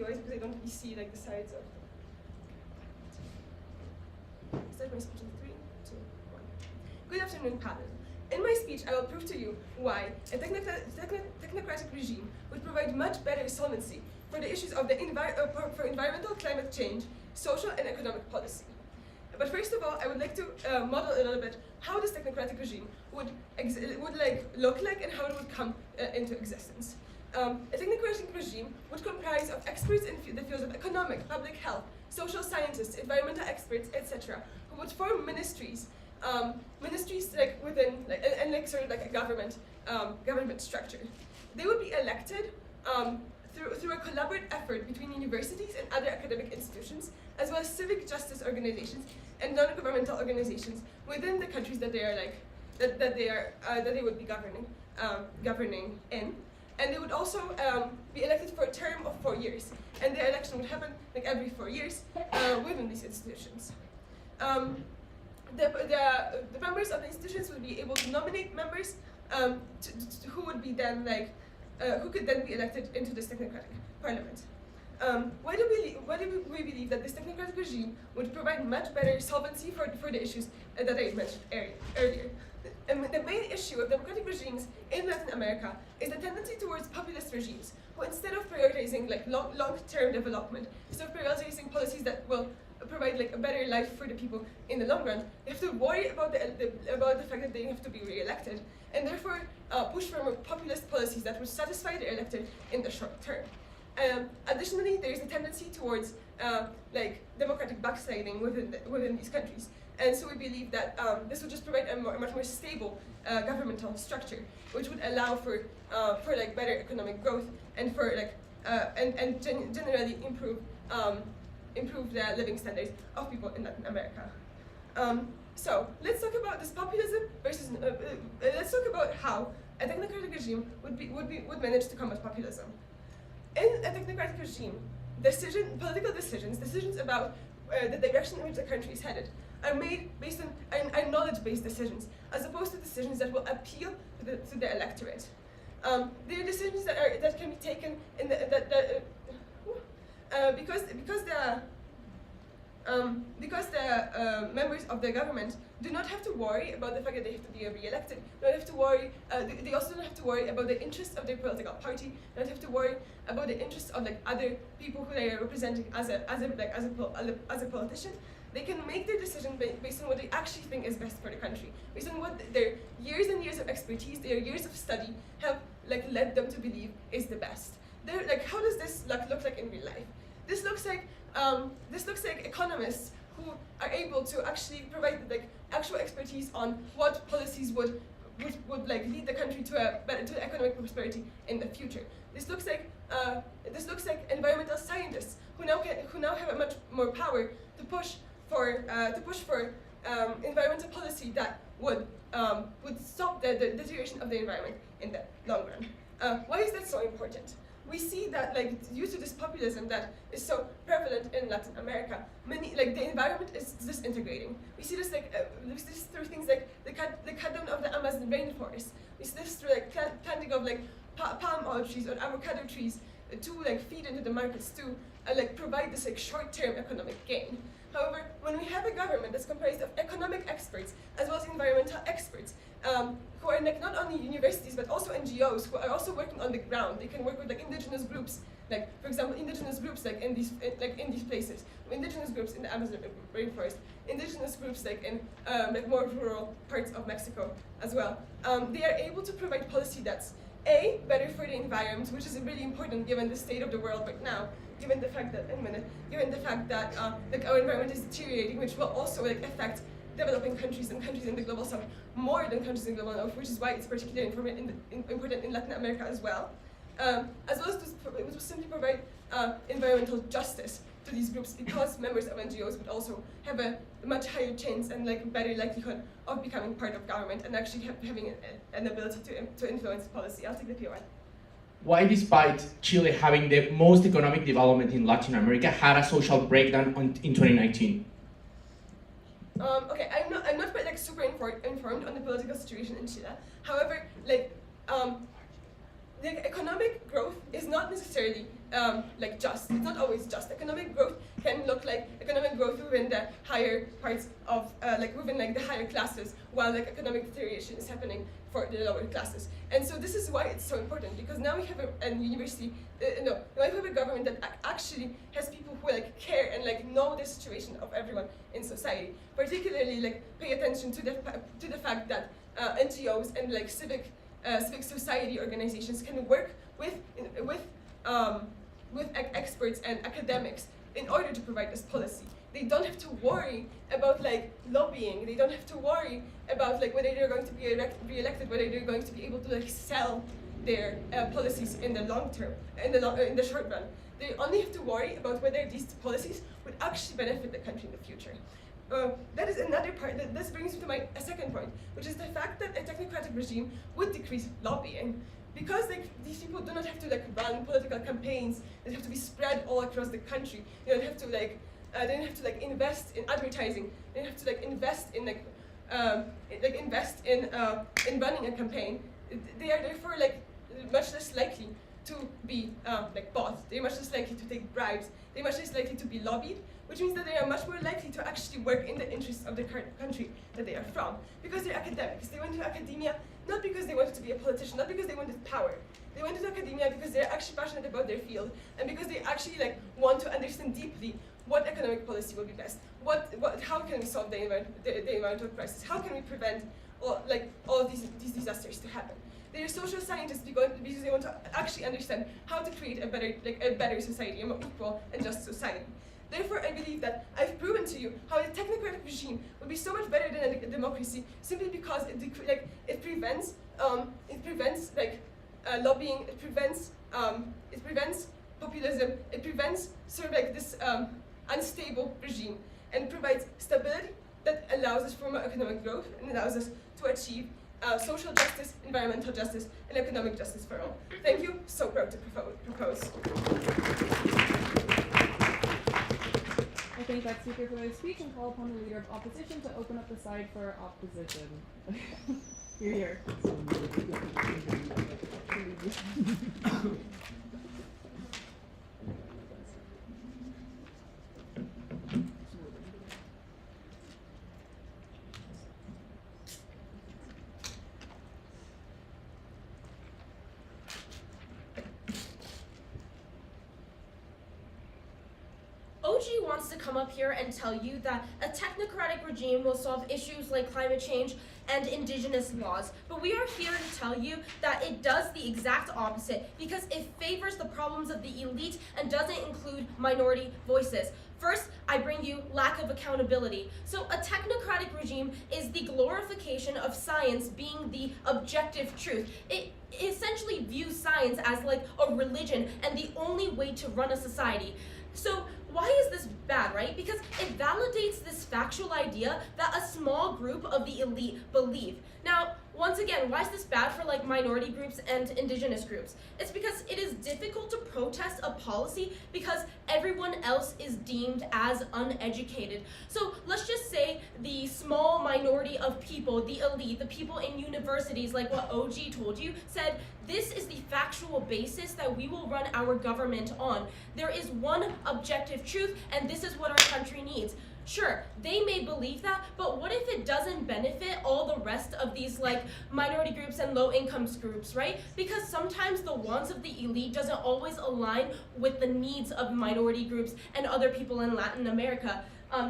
POIs because I don't really see like the sides of them. Start my speech in 3, 2, 1. Good afternoon, panel. In my speech, I will prove to you why a technocratic regime would provide much better solvency for the issues of the for environmental climate change, social and economic policy. But first of all, I would like to model a little bit how this technocratic regime would look like and how it would come into existence. A technocratic regime would comprise of experts in the fields of economic, public health, social scientists, environmental experts, etc., who would form ministries, like within sort of like a government structure. They would be elected through a collaborative effort between universities and other academic institutions, as well as civic justice organizations and non-governmental organizations within the countries that they are that they would be governing in. And they would also be elected for a term of 4 years, and the election would happen like every 4 years within these institutions. The members of the institutions would be able to nominate members who would be then who could then be elected into this technocratic parliament. Why do we believe that this technocratic regime would provide much better solvency for the issues that I mentioned earlier? The main issue of democratic regimes in Latin America is the tendency towards populist regimes, who instead of prioritizing long-term development, instead of prioritizing policies that will provide a better life for the people in the long run, they have to worry about the fact that they have to be re-elected, and therefore push for more populist policies that would satisfy the elected in the short term. Additionally, there is a tendency towards democratic backsliding within these countries, and so we believe that this would just provide a much more stable governmental structure, which would allow for better economic growth and for generally improve the living standards of people in Latin America. So let's talk about this populism versus. Let's talk about how a technocratic regime would manage to combat populism. In a technocratic regime, political decisions about the direction in which the country is headed, are made based on knowledge-based decisions, as opposed to decisions that will appeal to the electorate. They are decisions that can be taken in because the members of the government do not have to worry about the fact that they have to be re-elected. Don't have to worry. They also don't have to worry about the interests of their political party. Don't have to worry about the interests of other people who they are representing as a politician. They can make their decision based on what they actually think is best for the country, based on what their years and years of expertise, their years of study have led them to believe is the best. How does this look like in real life? This looks like economists who are able to actually provide actual expertise on what policies would lead the country to economic prosperity in the future. This looks like environmental scientists who now have a much more power to push for environmental policy that would stop the deterioration of the environment in the long run. Why is that so important? We see that due to this populism that is so prevalent in Latin America, the environment is disintegrating. We see this through things like the cut down of the Amazon rainforest. We see this through planting of palm oil trees or avocado trees to feed into the markets to provide this short-term economic gain. However, when we have a government that's comprised of economic experts as well as environmental experts, who are not only universities but also NGOs who are also working on the ground, they can work with indigenous groups, for example, indigenous groups in these places, indigenous groups in the Amazon rainforest, indigenous groups in more rural parts of Mexico as well. They are able to provide policy that's better for the environment, which is really important given the state of the world right now, given the fact that our environment is deteriorating, which will also affect developing countries and countries in the global south more than countries in the global north, which is why it's particularly important in Latin America as well. As well as to simply provide environmental justice to these groups, because members of NGOs would also have a much higher chance and better likelihood of becoming part of government and actually having an ability to influence policy. I'll take the POI. Why, despite Chile having the most economic development in Latin America, had a social breakdown in 2019? Okay, I'm not quite super informed on the political situation in Chile. However, economic growth is not necessarily like just. It's not always just. Economic growth can look like economic growth within the higher parts of like within like the higher classes, while like economic deterioration is happening for the lower classes. And so this is why it's so important, because now we have a university, now we have a government that actually has people who like care and like know the situation of everyone in society. Particularly like pay attention to the fact that NGOs and like civic society organizations can work with experts and academics in order to provide this policy. They don't have to worry about like lobbying. They don't have to worry about like whether they're going to be re-elected, whether they're going to be able to like sell their policies in the long term, in the short run. They only have to worry about whether these policies would actually benefit the country in the future. That is another part. This brings me to my second point, which is the fact that a technocratic regime would decrease lobbying. Because like these people do not have to like run political campaigns that have to be spread all across the country. They don't have to like invest in advertising. They don't have to like invest in in running a campaign. They are therefore like much less likely to be like bought. They're much less likely to take bribes. They're much less likely to be lobbied, which means that they are much more likely to actually work in the interests of the country that they are from. Because they're academics. They went to academia not because they wanted to be a politician, not because they wanted power. They went to academia because they're actually passionate about their field, and because they actually like want to understand deeply what economic policy will be best. How can we solve the environmental crisis? How can we prevent all of these disasters to happen? They're social scientists because they want to actually understand how to create a better society, a more equal and just society. Therefore, I believe that I've proven to you how a technocratic regime would be so much better than a democracy, simply because it prevents lobbying, it prevents populism, it prevents sort of like this unstable regime, and provides stability that allows us for more economic growth and allows us to achieve social justice, environmental justice, and economic justice for all. Thank you. So proud to propose. I thank that speaker for their speech and call upon the leader of opposition to open up the side for opposition. You're here. OG wants to come up here and tell you that a technocratic regime will solve issues like climate change and indigenous laws, but we are here to tell you that it does the exact opposite, because it favors the problems of the elite and doesn't include minority voices. First, I bring you lack of accountability. So a technocratic regime is the glorification of science being the objective truth. It essentially views science as like a religion and the only way to run a society. So why is this bad, right? Because it validates this factual idea that a small group of the elite believe. Now, once again, why is this bad for like minority groups and indigenous groups? It's because it is difficult to protest a policy because everyone else is deemed as uneducated. So let's just say the small minority of people, the elite, the people in universities, like what OG told you, said, this is the factual basis that we will run our government on. There is one objective truth, and this is what our country needs. Sure, they may believe that, but what if it doesn't benefit all the rest of these like minority groups and low income groups, right? Because sometimes the wants of the elite doesn't always align with the needs of minority groups and other people in Latin America.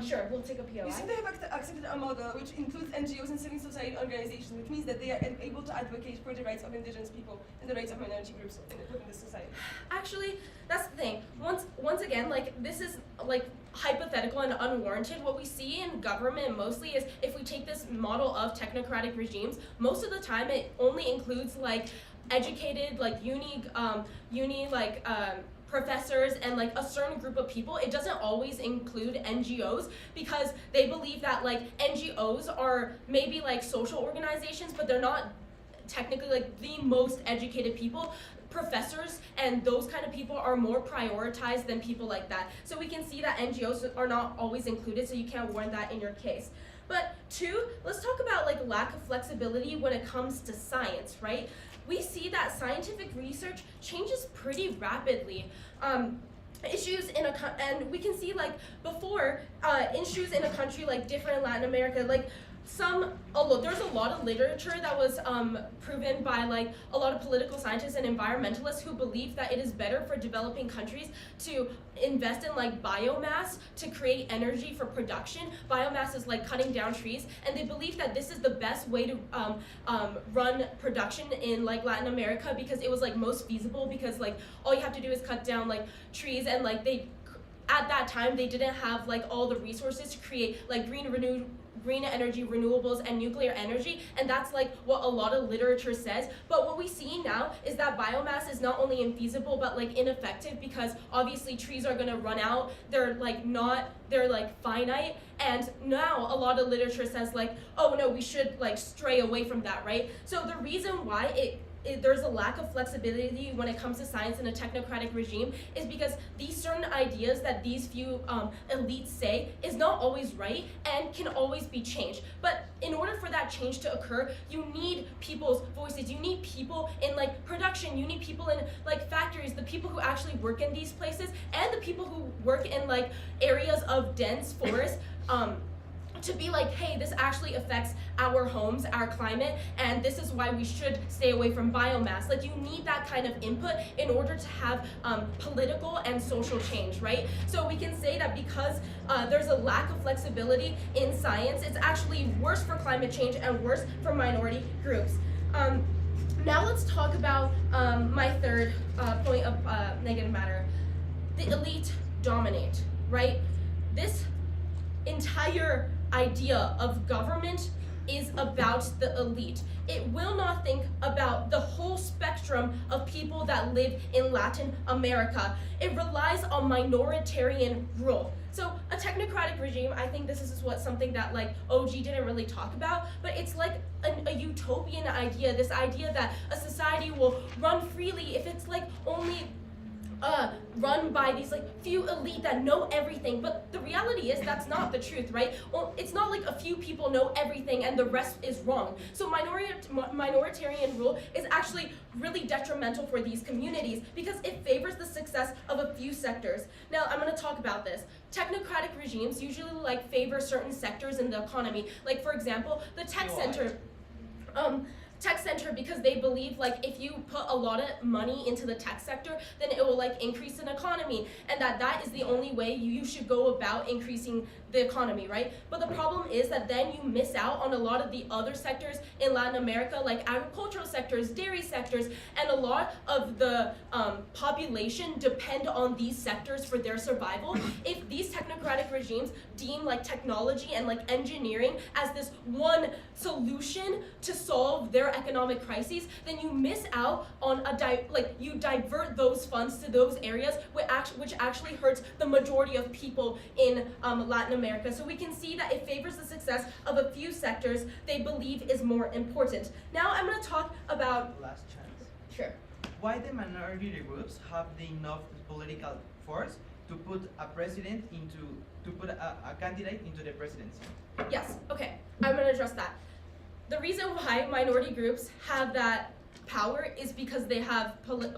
Sure, we'll take a POI. You see, they have accepted a model which includes NGOs and civil society organizations, which means that they are able to advocate for the rights of indigenous people and the rights of minority groups within the society. Actually, that's the thing. Once again, like this is like hypothetical and unwarranted. What we see in government mostly is if we take this model of technocratic regimes, most of the time it only includes like educated, like professors and like a certain group of people. It doesn't always include NGOs because they believe that like NGOs are maybe like social organizations, but they're not technically like the most educated people. Professors and those kind of people are more prioritized than people like that. So we can see that NGOs are not always included, so you can't warrant that in your case. But two, let's talk about like lack of flexibility when it comes to science, right? we see that scientific research changes pretty rapidly. Issues in and we can see like before issues in a country like different in Latin America, like there's a lot of literature that was proven by like a lot of political scientists and environmentalists who believe that it is better for developing countries to invest in like biomass to create energy for production. Biomass is like cutting down trees, and they believe that this is the best way to run production in like Latin America because it was like most feasible, because like all you have to do is cut down like trees, and like at that time they didn't have like all the resources to create like green energy, renewables, and nuclear energy, and that's like what a lot of literature says. But what we see now is that biomass is not only infeasible but like ineffective, because obviously trees are gonna run out. They're like finite, and now a lot of literature says like, oh no, we should like stray away from that, right? So the reason why there's a lack of flexibility when it comes to science in a technocratic regime is because these certain ideas that these few elites say is not always right and can always be changed. But in order for that change to occur, you need people's voices. You need people in like production. You need people in like factories, the people who actually work in these places, and the people who work in like areas of dense forest. To be like, hey, this actually affects our homes, our climate, and this is why we should stay away from biomass. Like, you need that kind of input in order to have political and social change, right? So we can say that because there's a lack of flexibility in science, it's actually worse for climate change and worse for minority groups. Now let's talk about my third point of negative matter. The elite dominate, right? This entire idea of government is about the elite. It will not think about the whole spectrum of people that live in Latin America. It relies on minoritarian rule. So a technocratic regime, I think this is something that like OG didn't really talk about, but it's like a utopian idea, this idea that a society will run freely if it's like only run by these like few elite that know everything. But the reality is that's not the truth, right? Well, it's not like a few people know everything and the rest is wrong. So minoritarian rule is actually really detrimental for these communities because it favors the success of a few sectors. Now I'm going to talk about this. Technocratic regimes usually like favor certain sectors in the economy. Like for example, the tech sector, because they believe like if you put a lot of money into the tech sector, then it will like increase an economy, and that is the only way you should go about increasing the economy, right? But the problem is that then you miss out on a lot of the other sectors in Latin America, like agricultural sectors, dairy sectors, and a lot of the population depend on these sectors for their survival. If these technocratic regimes deem like technology and like engineering as this one solution to solve their economic crises, then you miss out on you divert those funds to those areas which actually hurts the majority of people in Latin America. So we can see that it favors the success of a few sectors they believe is more important. Now I'm going to talk about... Last chance. Sure. Why the minority groups have enough political force to put a candidate into the presidency? Yes, okay, I'm going to address that. The reason why minority groups have that power is because they have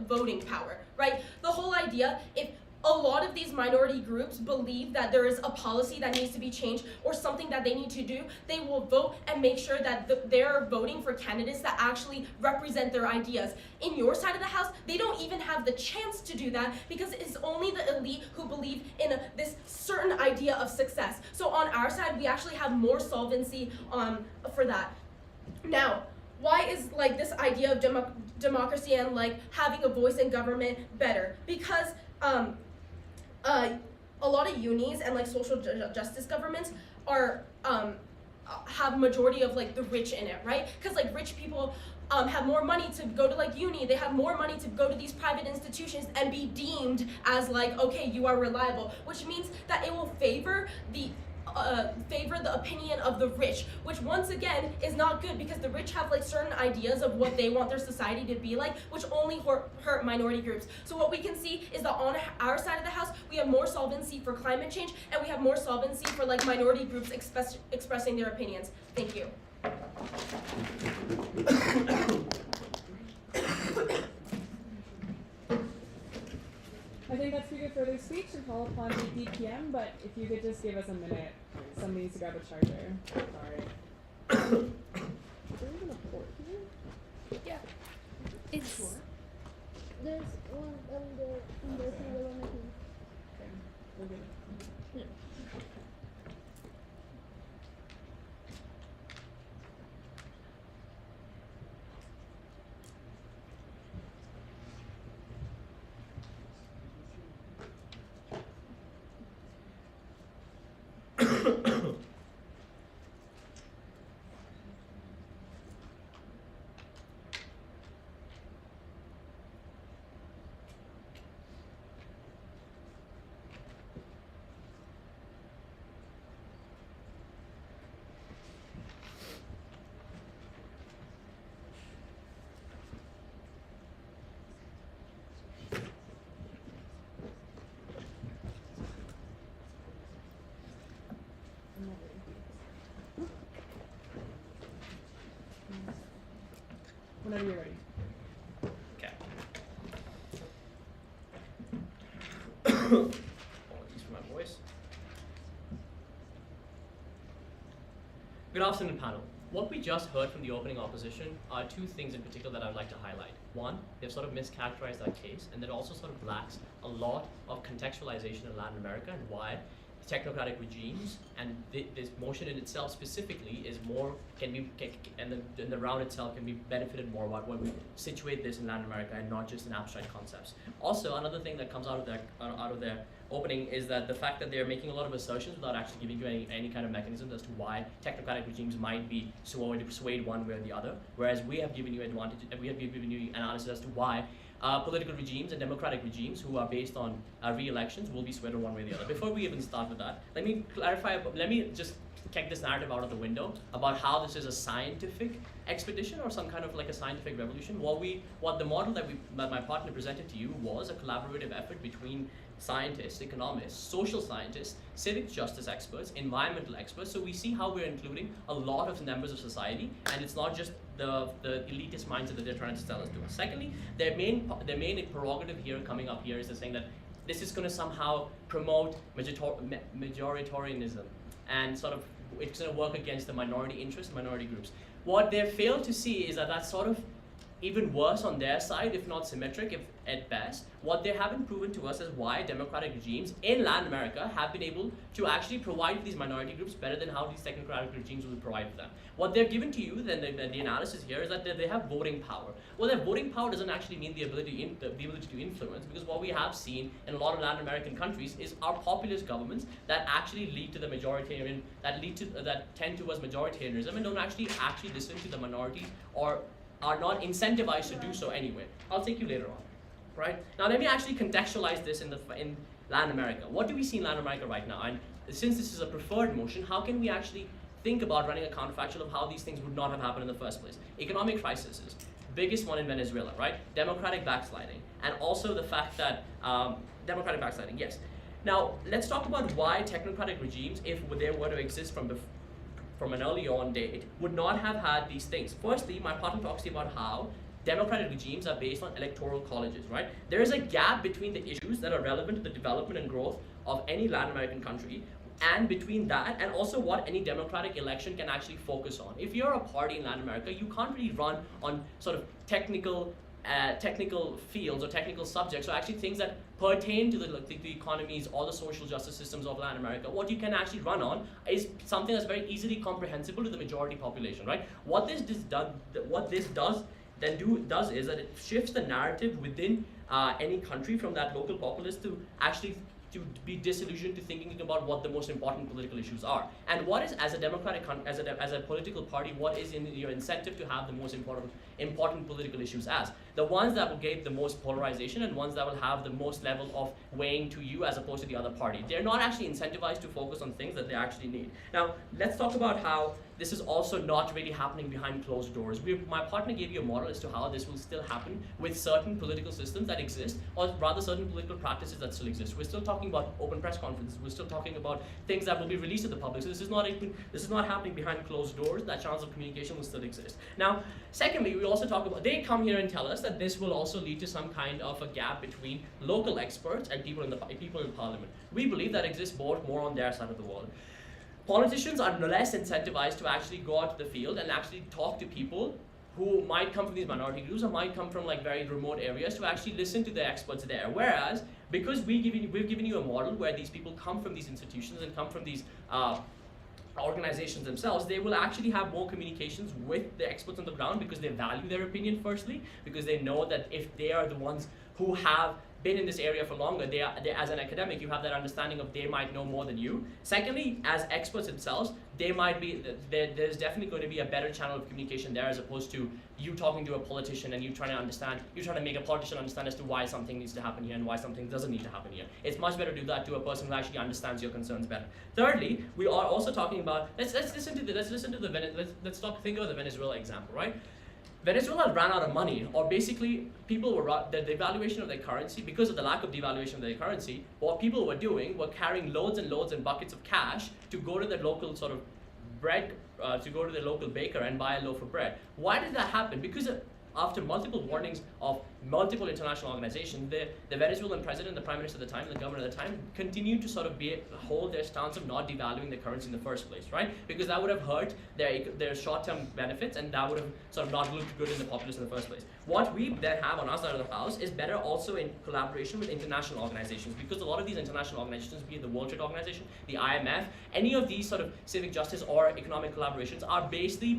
voting power, right? The whole idea, if a lot of these minority groups believe that there is a policy that needs to be changed or something that they need to do, they will vote and make sure that they're voting for candidates that actually represent their ideas. In your side of the house, they don't even have the chance to do that because it's only the elite who believe in this certain idea of success. So on our side, we actually have more solvency for that. Now, why is like this idea of democracy and like having a voice in government better? Because a lot of unis and like social justice governments are have majority of like the rich in it, right? Because like rich people have more money to go to like uni, they have more money to go to these private institutions and be deemed as like, okay, you are reliable, which means that it will favor the opinion of the rich, which once again is not good because the rich have like certain ideas of what they want their society to be like, which only hurt minority groups. So what we can see is that on our side of the house, we have more solvency for climate change and we have more solvency for like minority groups expressing their opinions. Thank you. think that's pretty good for their speech and call upon the DPM, but if you could just give us a minute, somebody needs to grab a charger. Sorry. Is there even a port here? Yeah. It's there's one on the thing we're making. Okay, we'll give it. Yeah. Whenever you're ready. Okay. Apologies for my voice. Good afternoon, panel. What we just heard from the opening opposition are two things in particular that I'd like to highlight. One, they've sort of mischaracterized that case, and that also sort of lacks a lot of contextualization in Latin America and why technocratic regimes and this motion in itself specifically is more and the round itself can be benefited more about when we situate this in Latin America and not just in abstract concepts. Also, another thing that comes out of their opening is that the fact that they're making a lot of assertions without actually giving you any kind of mechanisms as to why technocratic regimes might be swayed one way or the other, whereas we have given you analysis as to why political regimes and democratic regimes who are based on re-elections will be swayed one way or the other. Before we even start with that, let me clarify, let me just kick this narrative out of the window about how this is a scientific expedition or some kind of like a scientific revolution. What the model that my partner presented to you was a collaborative effort between scientists, economists, social scientists, civic justice experts, environmental experts. So we see how we're including a lot of members of society, and it's not just the elitist mindset that they're trying to tell us to. Secondly, their main prerogative here coming up here is they're saying that this is going to somehow promote majoritarianism and sort of it's going to work against the minority interests, minority groups. What they fail to see is that that's sort of even worse on their side, if not symmetric, if at best. What they haven't proven to us is why democratic regimes in Latin America have been able to actually provide for these minority groups better than how these technocratic regimes will provide for them. What they've given to you, then the analysis here is that they have voting power. Well, their voting power doesn't actually mean the ability to influence, because what we have seen in a lot of Latin American countries is our populist governments that actually lead to the majoritarian, that tend towards majoritarianism and don't actually listen to the minorities or are not incentivized to do so anyway. I'll take you later on, right? Now let me actually contextualize this in Latin America. What do we see in Latin America right now? And since this is a preferred motion, how can we actually think about running a counterfactual of how these things would not have happened in the first place? Economic crises, biggest one in Venezuela, right? Democratic backsliding, and also the fact that democratic backsliding, yes. Now let's talk about why technocratic regimes, if they were to exist from an early on date, would not have had these things. Firstly, my partner talks to you about how democratic regimes are based on electoral colleges, right? There is a gap between the issues that are relevant to the development and growth of any Latin American country, and between that and also what any democratic election can actually focus on. If you're a party in Latin America, you can't really run on sort of technical fields or technical subjects, or actually things that pertain to the economies or the social justice systems of Latin America. What you can actually run on is something that's very easily comprehensible to the majority population, right? What this does is that it shifts the narrative within any country from that local populace to actually to be disillusioned to thinking about what the most important political issues are. And what is, as a political party, what is in your incentive to have the most important political issues as? The ones that will give the most polarization and ones that will have the most level of weighing to you as opposed to the other party. They're not actually incentivized to focus on things that they actually need. Now, let's talk about how this is also not really happening behind closed doors. My partner gave you a model as to how this will still happen with certain political systems that exist, or rather certain political practices that still exist. We're still talking about open press conferences. We're still talking about things that will be released to the public. So this is not happening behind closed doors. That channels of communication will still exist. Now, secondly, we also talk about, they come here and tell us that this will also lead to some kind of a gap between local experts and people in parliament. We believe that exists more on their side of the wall. Politicians are less incentivized to actually go out to the field and actually talk to people who might come from these minority groups or might come from like very remote areas to actually listen to the experts there. Whereas, because we've given you a model where these people come from these institutions and come from these organizations themselves, they will actually have more communications with the experts on the ground because they value their opinion firstly, because they know that if they are the ones who have been in this area for longer, they as an academic, you have that understanding of they might know more than you. Secondly, as experts themselves, they might be, there's definitely going to be a better channel of communication there as opposed to you talking to a politician and you trying to make a politician understand as to why something needs to happen here and why something doesn't need to happen here. It's much better to do that to a person who actually understands your concerns better. Thirdly, we are also talking about, let's think about the Venezuela example, right? Venezuela ran out of money, or basically people were, the devaluation of their currency, because of the lack of devaluation of their currency, what people were doing were carrying loads and loads and buckets of cash to go to the local sort of bread, to go to the local baker and buy a loaf of bread. Why did that happen? Because after multiple warnings of multiple international organizations, the Venezuelan president, the prime minister at the time, the governor at the time, continued to sort of hold their stance of not devaluing the currency in the first place, right? Because that would have hurt their short-term benefits, and that would have sort of not looked good in the populace in the first place. What we then have on our side of the house is better also in collaboration with international organizations, because a lot of these international organizations, be it the World Trade Organization, the IMF, any of these sort of civic justice or economic collaborations are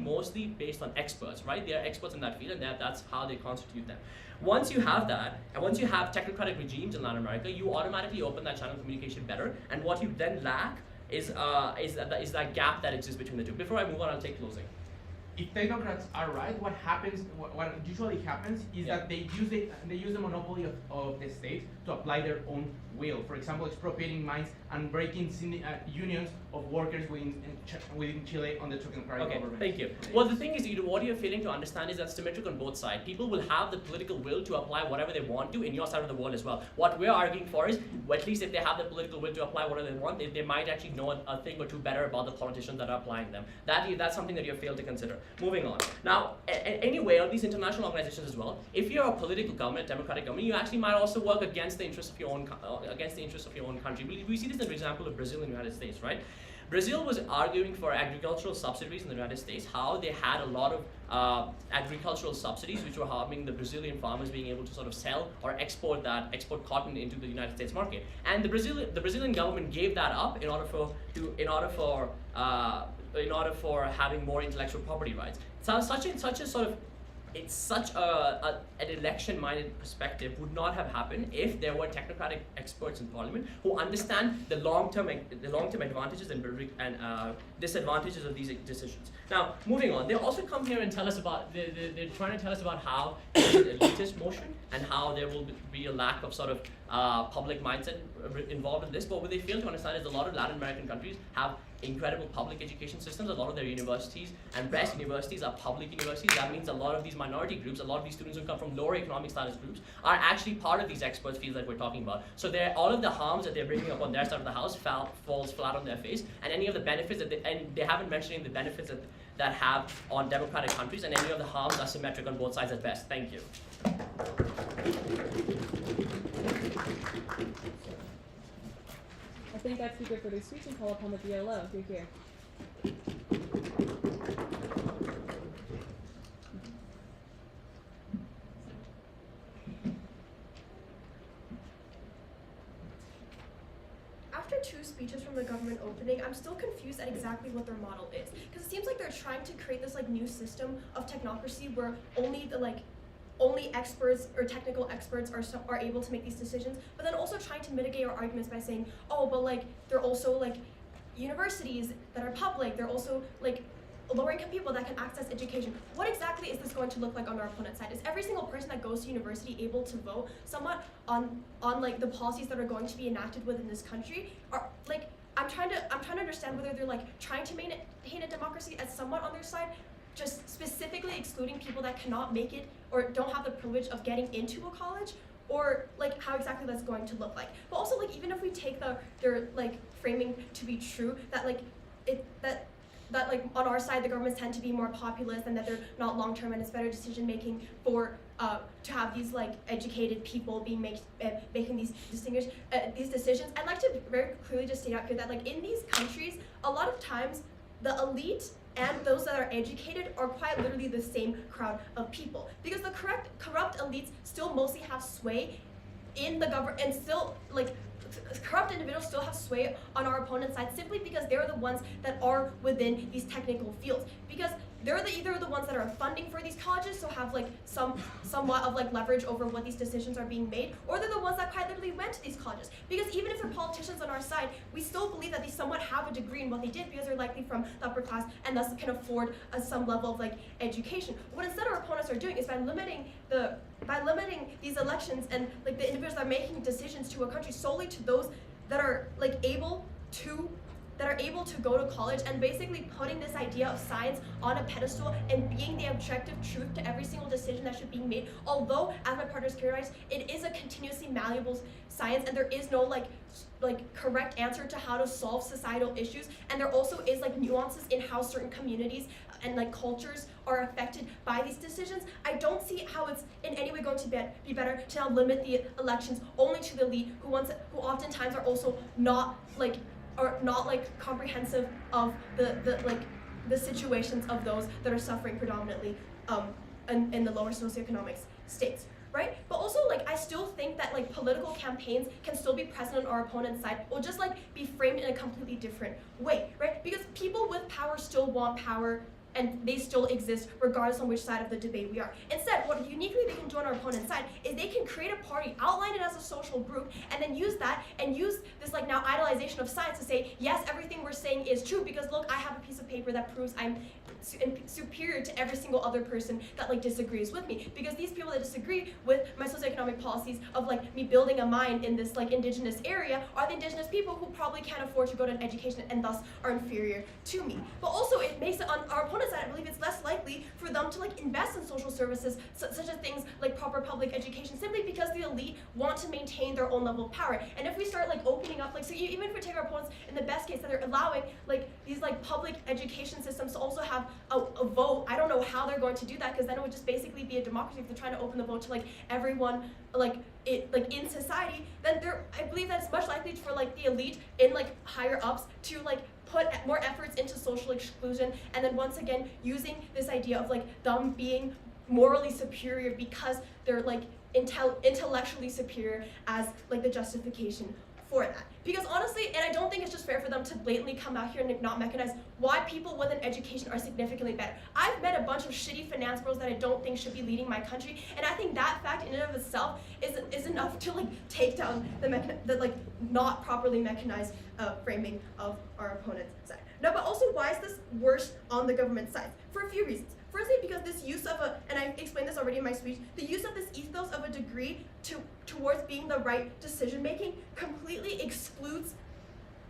mostly based on experts, right? They are experts in that field, and that's how they constitute them. Once you have that, and once you have technocratic regimes in Latin America, you automatically open that channel of communication better, and what you then lack is that gap that exists between the two. Before I move on, I'll take closing. If technocrats are right, what usually happens is that they use the monopoly of the state to apply their own will. For example, expropriating mines and breaking unions of workers within Chile on the technocratic government. Thank you. Well, the thing is, what you're failing to understand is that symmetric on both sides. People will have the political will to apply whatever they want to in your side of the world as well. What we're arguing for is, well, at least if they have the political will to apply whatever they want, they might actually know a thing or two better about the politicians that are applying them. That's something that you failed to consider. Moving on. Now, anyway, on these international organizations as well, if you're a political government, a democratic government, you actually might also work against the interests of your own country. We see this in the example of Brazil and the United States, right? Brazil was arguing for agricultural subsidies in the United States, how they had a lot of agricultural subsidies which were harming the Brazilian farmers being able to sort of sell or export cotton into the United States market. And the Brazilian government gave that up in order for having more intellectual property rights. So such an election-minded perspective would not have happened if there were technocratic experts in parliament who understand the long-term advantages and disadvantages of these decisions. Now, moving on, they also come here and tell us about they're trying to tell us about how it's an elitist motion and how there will be a lack of sort of public mindset involved in this. But what they fail to understand is a lot of Latin American countries have incredible public education systems. A lot of their universities and best universities are public universities. That means a lot of these minority groups, a lot of these students who come from lower economic status groups are actually part of these experts fields that we're talking about. So all of the harms that they're bringing up on their side of the house falls flat on their face, and any of the benefits and they haven't mentioned any of the benefits that have on democratic countries, and any of the harms are symmetric on both sides at best. Thank you. I thank that speaker for their speech and call upon the BLO. You're here. After two speeches from the government opening, I'm still confused at exactly what their model is. Because it seems like they're trying to create this new system of technocracy where only experts or technical experts are able to make these decisions, but then also trying to mitigate our arguments by saying, oh, but they're also universities that are public, they're also lower income people that can access education. What exactly is this going to look like on our opponent's side? Is every single person that goes to university able to vote somewhat on the policies that are going to be enacted within this country? I'm trying to understand whether they're trying to maintain a democracy as somewhat on their side, just specifically excluding people that cannot make it or don't have the privilege of getting into a college, or how exactly that's going to look like. But also even if we take their framing to be true, that on our side the governments tend to be more populist and that they're not long term and it's better decision making for to have these like educated people being making these these decisions. I'd like to very clearly just state out here that like in these countries, a lot of times the elite and those that are educated are quite literally the same crowd of people, because the corrupt elites still mostly have sway in the government, and still like corrupt individuals still have sway on our opponent's side simply because they're the ones that are within these technical fields, because they're either the ones that are funding for these colleges, so have like somewhat of like leverage over what these decisions are being made, or they're the ones that quite literally went to these colleges. Because even if they're politicians on our side, we still believe that they somewhat have a degree in what they did because they're likely from the upper class and thus can afford some level of like education. What instead our opponents are doing is by limiting these elections and like the individuals that are making decisions to a country solely to those that are like able to go to college, and basically putting this idea of science on a pedestal and being the objective truth to every single decision that should be made. Although, as my partners characterized, it is a continuously malleable science and there is no like correct answer to how to solve societal issues, and there also is like nuances in how certain communities and like cultures are affected by these decisions. I don't see how it's in any way going to be better to now limit the elections only to the elite, who oftentimes are also not comprehensive of the situations of those that are suffering predominantly in the lower socioeconomic states, right? But also like I still think that like political campaigns can still be present on our opponent's side, or just like be framed in a completely different way, right? Because people with power still want power, and they still exist regardless on which side of the debate we are. Instead, what uniquely they can do on our opponent's side is they can create a party, outline it as a social group, and then use that and use this like now idolization of science to say, yes, everything we're saying is true because look, I have a piece of paper that proves I'm superior to every single other person that like disagrees with me. Because these people that disagree with my socioeconomic policies of like me building a mine in this like indigenous area are the indigenous people who probably can't afford to go to an education and thus are inferior to me. But also it makes it on our opponent's side, I believe it's less likely for them to like invest in social services such as things like proper public education, simply because the elite want to maintain their own level of power. And if we start like opening up, like, so even if we take our opponents in the best case that they're allowing like these like public education systems to also have a vote, I don't know how they're going to do that, because then it would just basically be a democracy if they're trying to open the vote to like everyone in society. Then I believe that it's much likely for like the elite in like higher ups to like put more efforts into social exclusion, and then once again using this idea of like them being morally superior because they're like intellectually superior as like the justification for that. Because honestly, and I don't think it's just fair for them to blatantly come out here and not mechanize why people with an education are significantly better. I've met a bunch of shitty finance bros that I don't think should be leading my country, and I think that fact in and of itself is enough to like take down the like not properly mechanized framing of our opponent's side. No, but also why is this worse on the government side? For a few reasons. Firstly, because this use of and I explained this already in my speech, the use of this ethos of a degree towards being the right decision-making completely excludes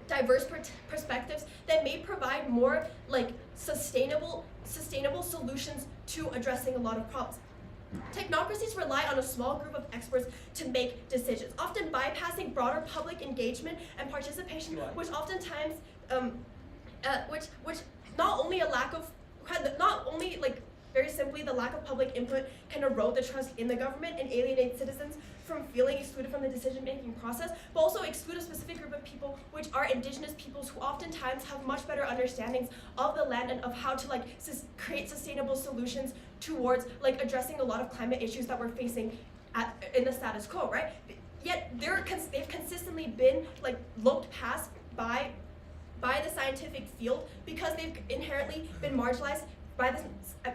diverse perspectives that may provide more like sustainable solutions to addressing a lot of problems. Technocracies rely on a small group of experts to make decisions, often bypassing broader public engagement and participation, which oftentimes, which not only like very simply the lack of public input can erode the trust in the government and alienate citizens from feeling excluded from the decision-making process, but also exclude a specific group of people, which are indigenous peoples who oftentimes have much better understandings of the land and of how to like create sustainable solutions towards like addressing a lot of climate issues that we're facing in the status quo, right? Yet they've consistently been like looked past by the scientific field because they've inherently been marginalized by this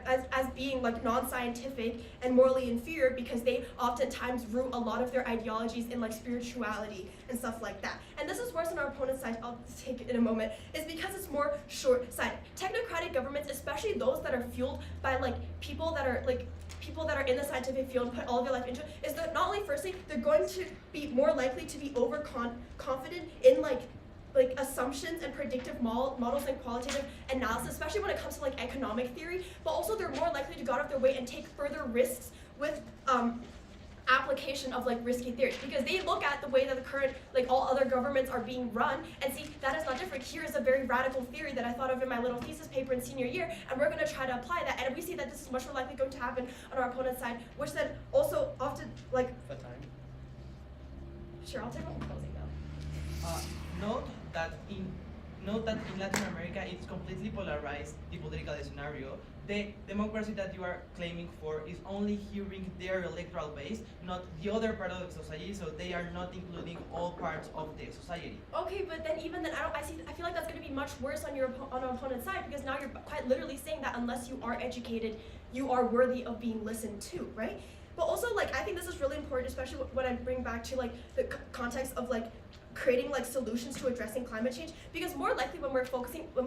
as being like non-scientific and morally inferior, because they oftentimes root a lot of their ideologies in like spirituality and stuff like that. And this is worse on our opponent's side, I'll take it in a moment, is because it's more short-sighted. Technocratic governments, especially those that are fueled by like people that are in the scientific field and put all of their life into it, is that not only firstly, they're going to be more likely to be overconfident in like assumptions and predictive models and qualitative analysis, especially when it comes to like economic theory, but also they're more likely to go out of their way and take further risks with application of like risky theories, because they look at the way that the current, like all other governments are being run and see that is not different. Here is a very radical theory that I thought of in my little thesis paper in senior year, and we're going to try to apply that. And we see that this is much more likely going to happen on our opponent's side, which then also often like. For time. Sure, I'll take one closing though. Note that in Latin America it's completely polarized, the political scenario. The democracy that you are claiming for is only hearing their electoral base, not the other part of the society, so they are not including all parts of the society. Okay, but then even then, I feel like that's going to be much worse on your opponent's side, because now you're quite literally saying that unless you are educated, you are worthy of being listened to, right? But also, like, I think this is really important, especially when I bring back to like the context of like creating like solutions to addressing climate change, because more likely when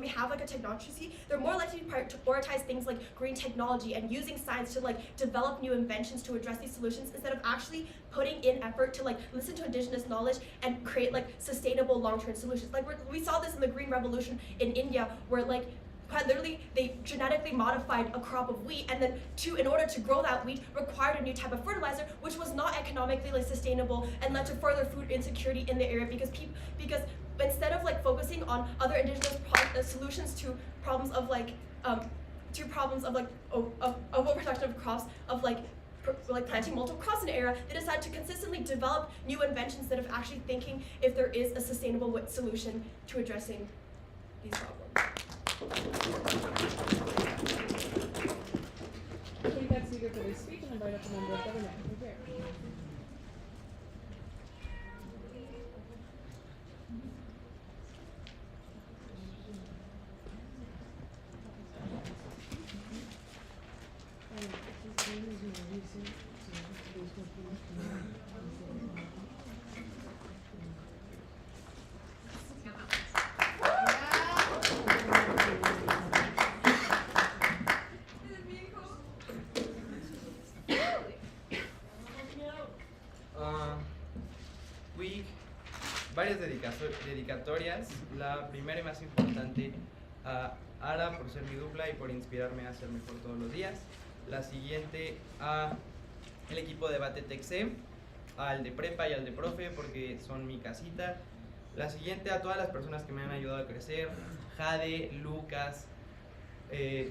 we have like a technocracy, they're more likely to prioritize things like green technology and using science to like develop new inventions to address these solutions, instead of actually putting in effort to like listen to indigenous knowledge and create like sustainable long-term solutions. Like we saw this in the Green Revolution in India, where like quite literally they genetically modified a crop of wheat, and then in order to grow that wheat required a new type of fertilizer, which was not economically like sustainable and led to further food insecurity in the area, because instead of like focusing on other indigenous solutions to problems of like overproduction of crops, of like planting multiple crops in an area, they decide to consistently develop new inventions instead of actually thinking if there is a sustainable solution to addressing these problems. I think that's eager for this speech and invite up a member of government. Over here. Varias dedicatorias. La primera y más importante a Ara por ser mi dupla y por inspirarme a ser mejor todos los días. La siguiente a el equipo de Debate TECSE, al de Prepa y al de Profe porque son mi casita. La siguiente a todas las personas que me han ayudado a crecer: Jade, Lucas,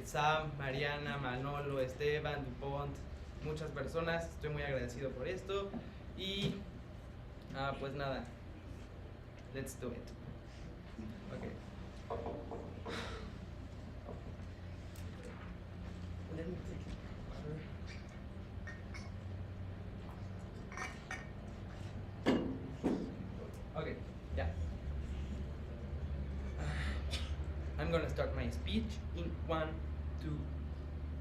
Sam, Mariana, Manolo, Esteban, Dupont, muchas personas. Estoy muy agradecido por esto y pues nada. Let's do it. Okay. Let me take it. Okay, yeah. I'm gonna start my speech in 1, 2,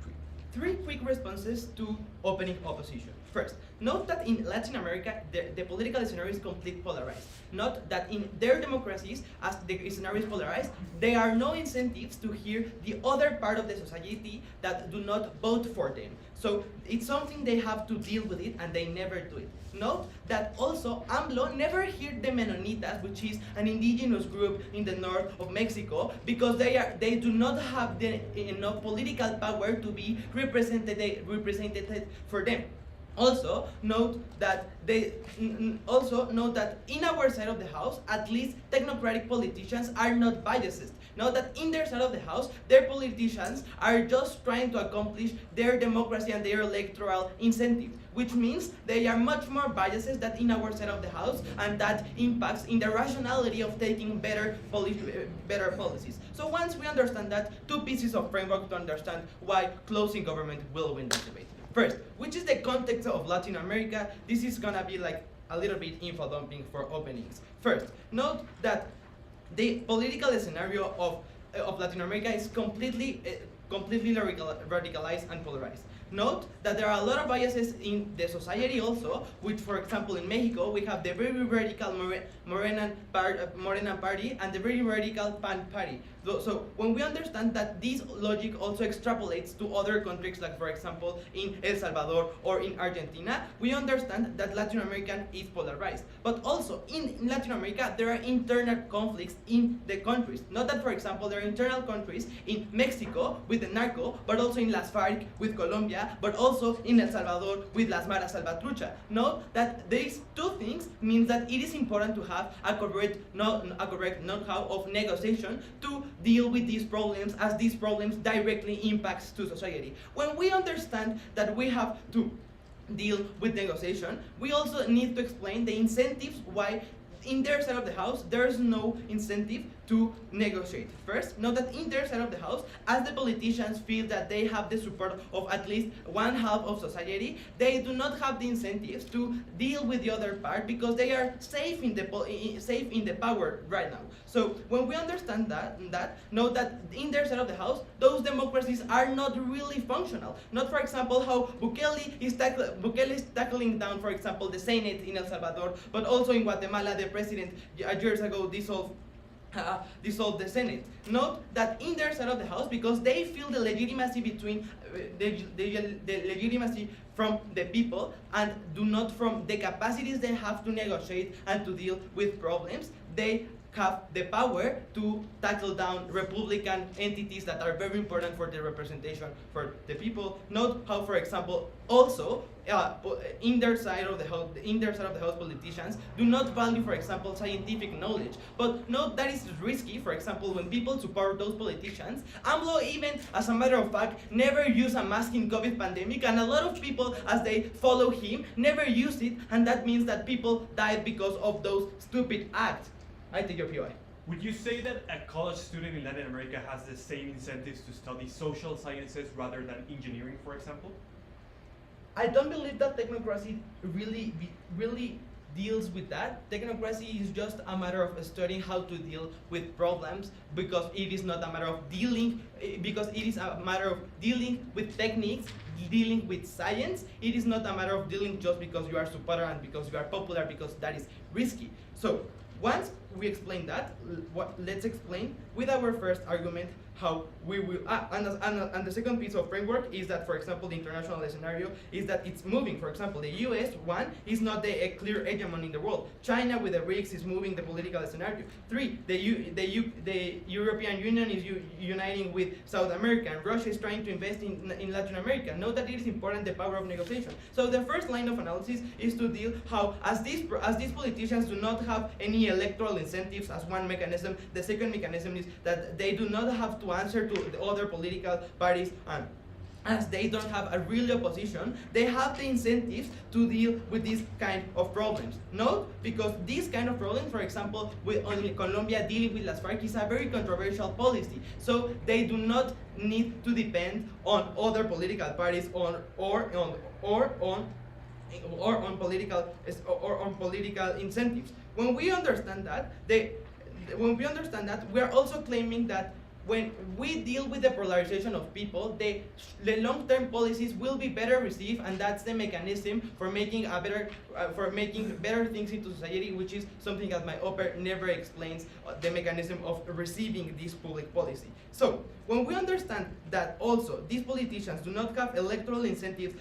3. 3 quick responses to opening opposition. First, note that in Latin America, the political scenario is completely polarized. Note that in their democracies, as the scenario is polarized, there are no incentives to hear the other part of the society that do not vote for them. So it's something they have to deal with it, and they never do it. Note that also AMLO never heard the Menonitas, which is an indigenous group in the north of Mexico, because they do not have enough political power to be represented for them. Also note that in our side of the house, at least technocratic politicians are not biased. Note that in their side of the house, their politicians are just trying to accomplish their democracy and their electoral incentives, which means they are much more biased than in our side of the house, and that impacts in the rationality of taking better policies. So once we understand that, 2 pieces of framework to understand why closing government will win this debate. First, which is the context of Latin America? This is gonna be like a little bit info dumping for openings. First, note that the political scenario of Latin America is completely radicalized and polarized. Note that there are a lot of biases in the society also, which, for example, in Mexico, we have the very radical Morena party and the very radical PAN party. So when we understand that this logic also extrapolates to other countries, like for example in El Salvador or in Argentina, we understand that Latin America is polarized. But also in Latin America, there are internal conflicts in the countries. Not that, for example, there are internal countries in Mexico with the narco, but also in Las FARC with Colombia, but also in El Salvador with Las Maras Salvatrucha. Note that these two things means that it is important to have a correct know-how of negotiation to deal with these problems, as these problems directly impacts to society. When we understand that we have to deal with negotiation, we also need to explain the incentives why in their side of the house there is no incentive to negotiate. First, note that in their side of the house, as the politicians feel that they have the support of at least one half of society, they do not have the incentives to deal with the other part because they are safe in the power right now. So when we understand that, note that in their side of the house, those democracies are not really functional. Not, for example, how Bukele is tackling down, for example, the Senate in El Salvador, but also in Guatemala, the president years ago dissolved the Senate. Note that in their side of the house, because they feel the legitimacy between the legitimacy from the people and do not from the capacities they have to negotiate and to deal with problems, they have the power to tackle down Republican entities that are very important for the representation for the people. Note how, for example, also in their side of the house, politicians do not value, for example, scientific knowledge. But note that is risky. For example, when people support those politicians, AMLO, even as a matter of fact, never used a mask in COVID pandemic, and a lot of people, as they follow him, never used it, and that means that people died because of those stupid acts. I take your POI. Would you say that a college student in Latin America has the same incentives to study social sciences rather than engineering, for example? I don't believe that technocracy really deals with that. Technocracy is just a matter of studying how to deal with problems, because it is not a matter of dealing, because it is a matter of dealing with techniques, dealing with science. It is not a matter of dealing just because you are superior and because you are popular, because that is risky. So once we explain that, let's explain with our first argument how we will, and the second piece of framework is that, for example, the international scenario is that it's moving. For example, the US, one, is not a clear hegemon in the world. China with the BRICS is moving the political scenario. Three, the European Union is uniting with South America, and Russia is trying to invest in Latin America. Note that it is important, the power of negotiation. So the first line of analysis is to deal how, as these politicians do not have any electoral incentives as one mechanism, the second mechanism is that they do not have to answer to the other political parties, and as they don't have a real opposition, they have the incentives to deal with this kind of problems. Note, because this kind of problems, for example, with Colombia dealing with Las FARC, is a very controversial policy. So they do not need to depend on other political parties or on political incentives. When we understand that, we are also claiming that when we deal with the polarization of people, the long-term policies will be better received, and that's the mechanism for making better things into society, which is something that my author never explains, the mechanism of receiving this public policy. So when we understand that also these politicians do not have electoral incentives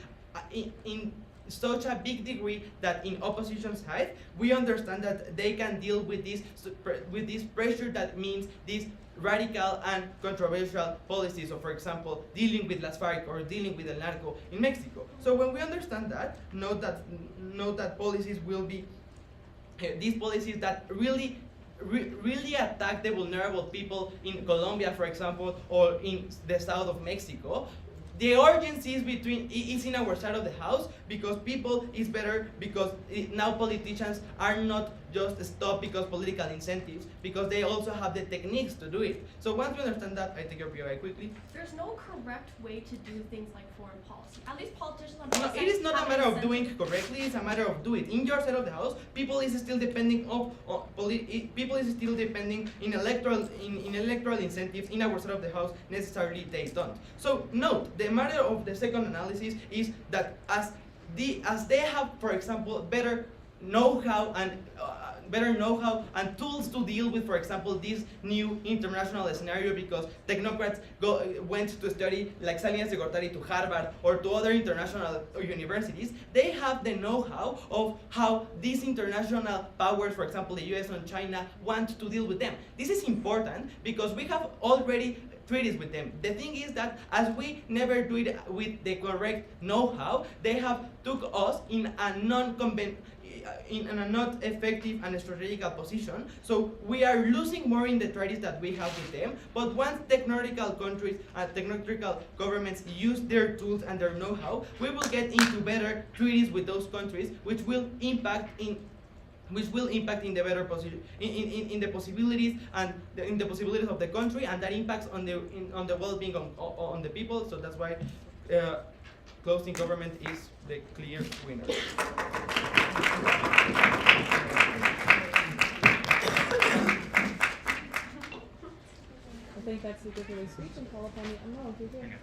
in such a big degree that in opposition side, we understand that they can deal with this pressure that means these radical and controversial policies. So, for example, dealing with Las FARC or dealing with El Narco in Mexico. So when we understand that, note that policies will be these policies that really attack the vulnerable people in Colombia, for example, or in the south of Mexico. The urgency is in our side of the house, because people is better, because now politicians are not just stopped because political incentives, because they also have the techniques to do it. So once we understand that, I take your POI quickly. There's no correct way to do things like foreign policy. At least politicians on No, it is not a matter of doing correctly, it's a matter of do it. In your side of the house, people is still depending in electoral incentives. In our side of the house, necessarily they don't. So note, the matter of the second analysis is that as they have, for example, better know-how and better know-how and tools to deal with, for example, this new international scenario, because technocrats went to study like Salinas de Gortari to Harvard or to other international universities. They have the know-how of how these international powers, for example, the US and China, want to deal with them. This is important because we have already treaties with them. The thing is that as we never do it with the correct know-how, they have took us in a in a not effective and strategical position. So we are losing more in the treaties that we have with them. But once technological countries and technological governments use their tools and their know-how, we will get into better treaties with those countries, which will impact in the better in the possibilities and in the possibilities of the country, and that impacts on the well-being on the people. So that's why closing government is the clear winner. I think that's the good speech and call upon the Emma if you're here.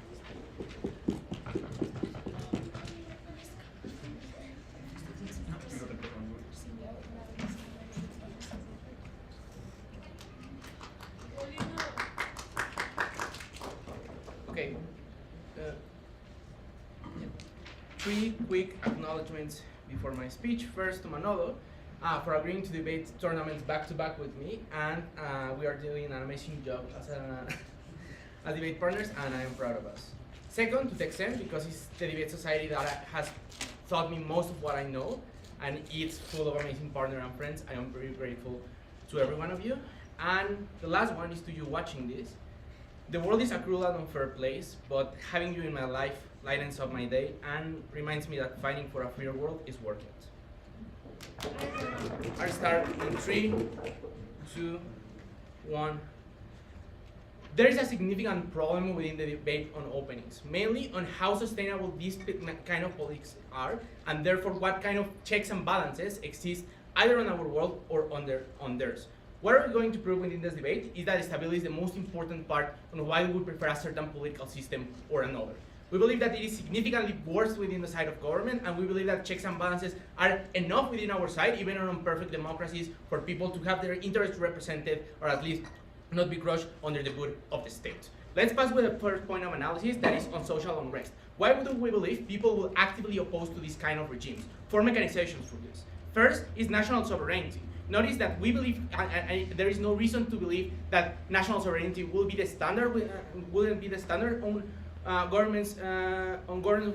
Okay. Three quick acknowledgements before my speech. First, to Naudc for agreeing to debate tournaments back to back with me, and we are doing an amazing job as debate partners, and I am proud of us. Second, to Texem, because it's the debate society that has taught me most of what I know, and it's full of amazing partners and friends. I am very grateful to every one of you. And the last one is to you watching this. The world is a cruel and unfair place, but having you in my life lightens up my day and reminds me that fighting for a freer world is worth it. I'll start in 3, 2, 1. There is a significant problem within the debate on openings, mainly on how sustainable these kind of politics are, and therefore what kind of checks and balances exist either on our world or on theirs. What we're going to prove within this debate is that stability is the most important part on why we would prefer a certain political system or another. We believe that it is significantly worse within the side of government, and we believe that checks and balances are enough within our side, even on imperfect democracies, for people to have their interests represented, or at least not be crushed under the boot of the state. Let's pass with the first point of analysis, that is on social unrest. Why do we believe people will actively oppose to these kind of regimes? 4 mechanizations for this. First is national sovereignty. Notice that we believe, there is no reason to believe that national sovereignty will be the standard, wouldn't be the standard on government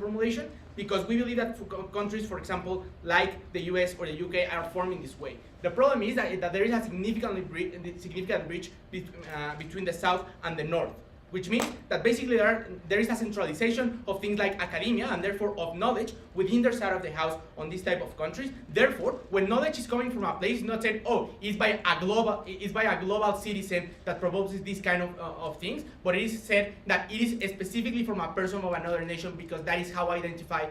formulation, because we believe that countries, for example, like the US or the UK, are forming this way. The problem is that there is a significant breach between the South and the North, which means that basically there is a centralization of things like academia and therefore of knowledge within their side of the house on this type of countries. Therefore, when knowledge is coming from a place, it's not said, oh, it's by a global citizen that proposes these kind of things, but it is said that it is specifically from a person of another nation, because that is how I identify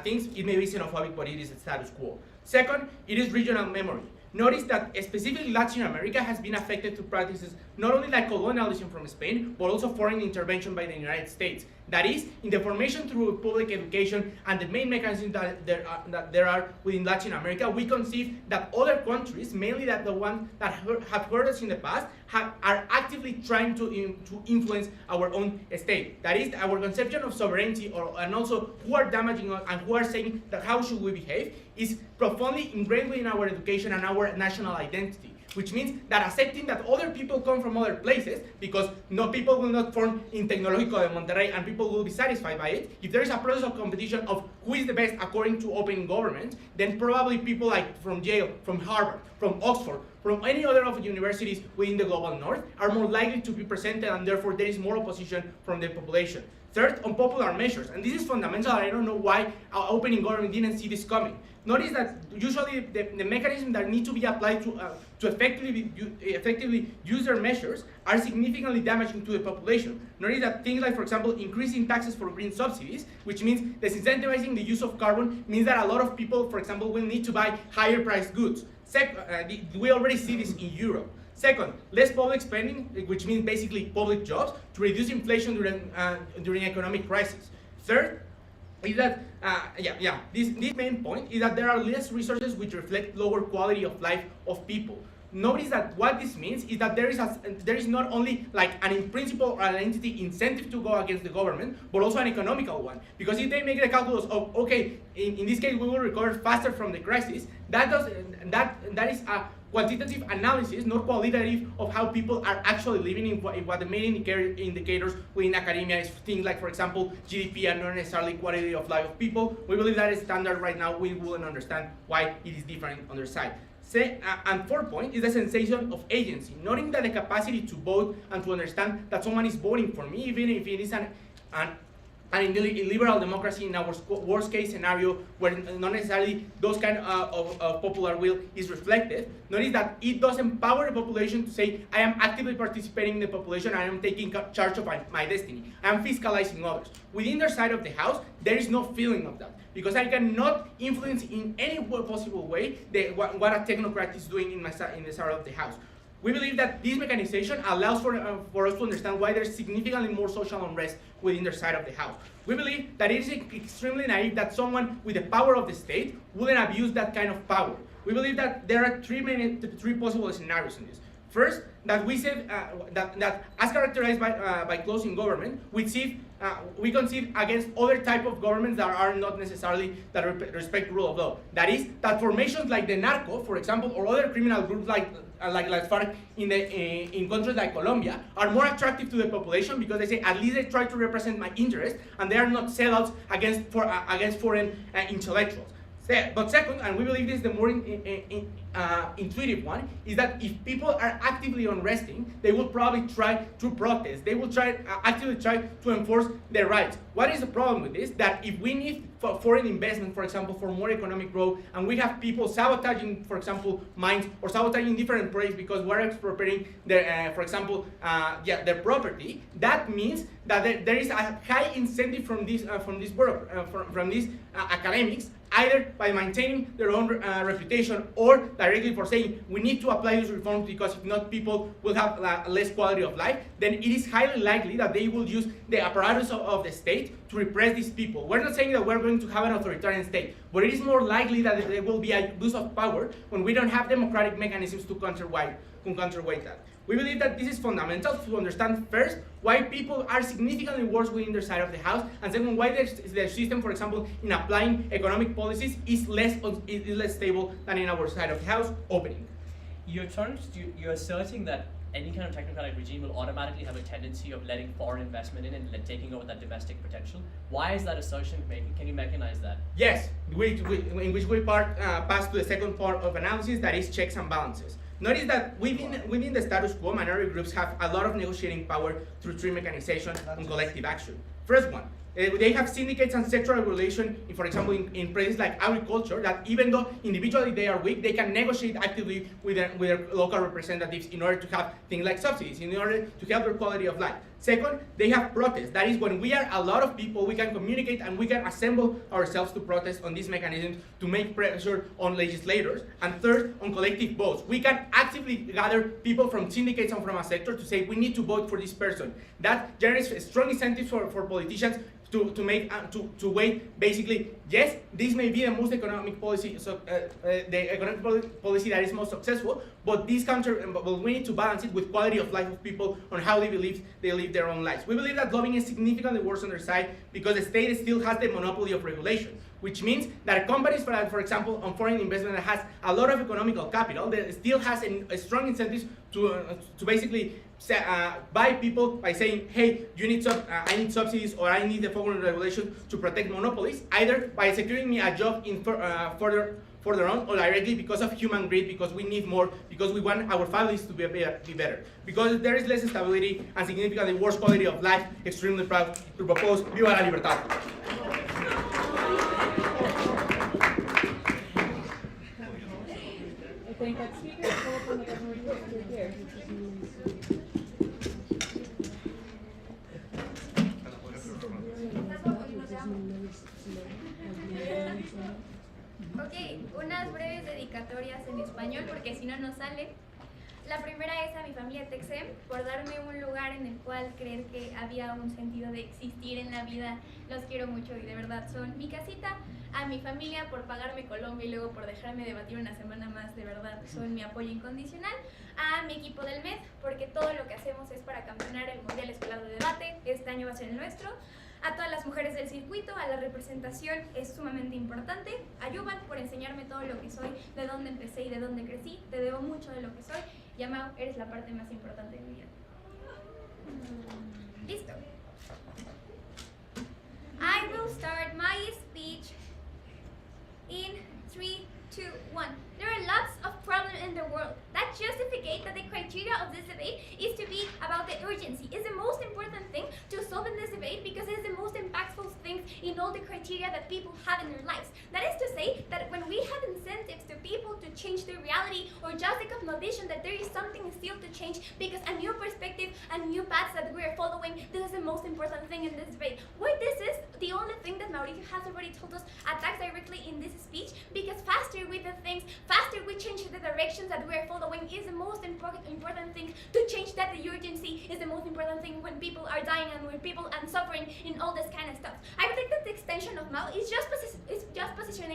things. It may be xenophobic, but it is a status quo. Second, it is regional memory. Notice that specifically Latin America has been affected to practices not only like colonialism from Spain, but also foreign intervention by the United States. That is, in the formation through public education and the main mechanisms that there are within Latin America, we conceive that other countries, mainly that the ones that have hurt us in the past, are actively trying to influence our own state. That is, our conception of sovereignty, and also who are damaging us and who are saying that how should we behave, is profoundly ingrained within our education and our national identity. Which means that accepting that other people come from other places, because no people will not form in Tecnológico de Monterrey and people will be satisfied by it. If there is a process of competition of who is the best according to open government, then probably people like from Yale, from Harvard, from Oxford, from any other of the universities within the global north are more likely to be presented, and therefore there is more opposition from the population. Third, on popular measures, and this is fundamental. I don't know why our opening government didn't see this coming. Notice that usually the mechanisms that need to be applied to effectively use their measures are significantly damaging to the population. Notice that things like, for example, increasing taxes for green subsidies, which means disincentivizing the use of carbon, means that a lot of people, for example, will need to buy higher priced goods. We already see this in Europe. Second, less public spending, which means basically public jobs, to reduce inflation during economic crisis. Third, is that, this main point is that there are less resources which reflect lower quality of life of people. Notice that what this means is that there is not only like an in principle or an entity incentive to go against the government, but also an economical one. Because if they make the calculus of, okay, in this case we will recover faster from the crisis, that is a quantitative analysis, not qualitative, of how people are actually living in what the main indicators within academia is things like, for example, GDP and not necessarily quality of life of people. We believe that is standard right now. We wouldn't understand why it is different on their side. And fourth point is the sensation of agency, knowing that the capacity to vote and to understand that someone is voting for me, even if it is an illiberal democracy in our worst case scenario, where not necessarily those kind of popular will is reflected. Notice that it does empower the population to say, I am actively participating in the population, I am taking charge of my destiny, I am fiscalizing others. Within their side of the house, there is no feeling of that, because I cannot influence in any possible way what a technocrat is doing in the side of the house. We believe that this mechanization allows for us to understand why there's significantly more social unrest within their side of the house. We believe that it is extremely naive that someone with the power of the state wouldn't abuse that kind of power. We believe that there are three possible scenarios in this. First, that we said that as characterized by closing government, we conceive against other type of governments that are not necessarily that respect rule of law. That is, that formations like the Naudc, for example, or other criminal groups like FARC in countries like Colombia are more attractive to the population because they say at least they try to represent my interest and they are not sellouts against foreign intellectuals. But second, and we believe this is the more intuitive one, is that if people are actively unresting, they will probably try to protest. They will actively try to enforce their rights. What is the problem with this? That if we need foreign investment, for example, for more economic growth, and we have people sabotaging, for example, mines or sabotaging different projects because we're expropriating their, for example, their property, that means that there is a high incentive from these academics, either by maintaining their own reputation or directly for saying we need to apply these reforms because if not people will have less quality of life, then it is highly likely that they will use the apparatus of the state to repress these people. We're not saying that we're going to have an authoritarian state, but it is more likely that there will be a abuse of power when we don't have democratic mechanisms to counterweight that. We believe that this is fundamental to understand first why people are significantly worse within their side of the house, and second, why their system, for example, in applying economic policies is less stable than in our side of the house. Opening. You're asserting that any kind of technocratic regime will automatically have a tendency of letting foreign investment in and taking over that domestic potential. Why is that assertion making? Can you mechanize that? Yes, in which we pass to the second part of analysis, that is checks and balances. Notice that within the status quo, minority groups have a lot of negotiating power through three mechanizations and collective action. First one, they have syndicates and sectoral regulation, for example, in places like agriculture, that even though individually they are weak, they can negotiate actively with their local representatives in order to have things like subsidies, in order to help their quality of life. Second, they have protests. That is, when we are a lot of people, we can communicate and we can assemble ourselves to protest on these mechanisms to make pressure on legislators. And third, on collective votes. We can actively gather people from syndicates and from a sector to say we need to vote for this person. That generates strong incentives for politicians to wait. Basically, yes, this may be the most economic policy, the economic policy that is most successful, but we need to balance it with quality of life of people on how they live their own lives. We believe that lobbying is significantly worse on their side because the state still has the monopoly of regulation, which means that companies, for example, on foreign investment that has a lot of economical capital, that still has a strong incentives to basically buy people by saying, hey, I need subsidies or I need the foreign regulation to protect monopolies, either by securing me a job in further on, or directly because of human greed, because we need more, because we want our families to be better. Because there is less stability and significantly worse quality of life, extremely proud to propose Viva la Libertad. I think that speaker is full up on the government right here. Ok, unas breves dedicatorias en español porque si no nos sale. La primera es a mi familia Texem por darme un lugar en el cual creer que había un sentido de existir en la vida. Los quiero mucho y de verdad son mi casita. A mi familia por pagarme Colombia y luego por dejarme debatir una semana más, de verdad son mi apoyo incondicional. A mi equipo del MED porque todo lo que hacemos es para campeonar el Mundial Escolar de Debate. Este año va a ser el nuestro. A todas las mujeres del circuito, a la representación es sumamente importante. A Yuban por enseñarme todo lo que soy, de dónde empecé y de dónde crecí. Te debo mucho de lo que soy. Y a Mau, eres la parte más importante de mi vida. Listo. I will start my speech in 3, 2, 1. There are lots of problems in the world that justify that the criteria of this debate is to be about the urgency. It's the most important thing to solve in this debate because it's the most impactful thing in all the criteria that people have in their lives. That is to say that when we have incentives to people to change their reality or just the cosmovision that there is something still to change because a new perspective and new paths that we are following, this is the most important thing in this debate. Why this is the only thing that Mauricio has already told us attacks directly in this speech because faster we do things, faster we change the directions that we are following is the most important thing to change that the urgency is the most important thing when people are dying and when people are suffering in all this kind of stuff. I think that the extension of Mao is just positioned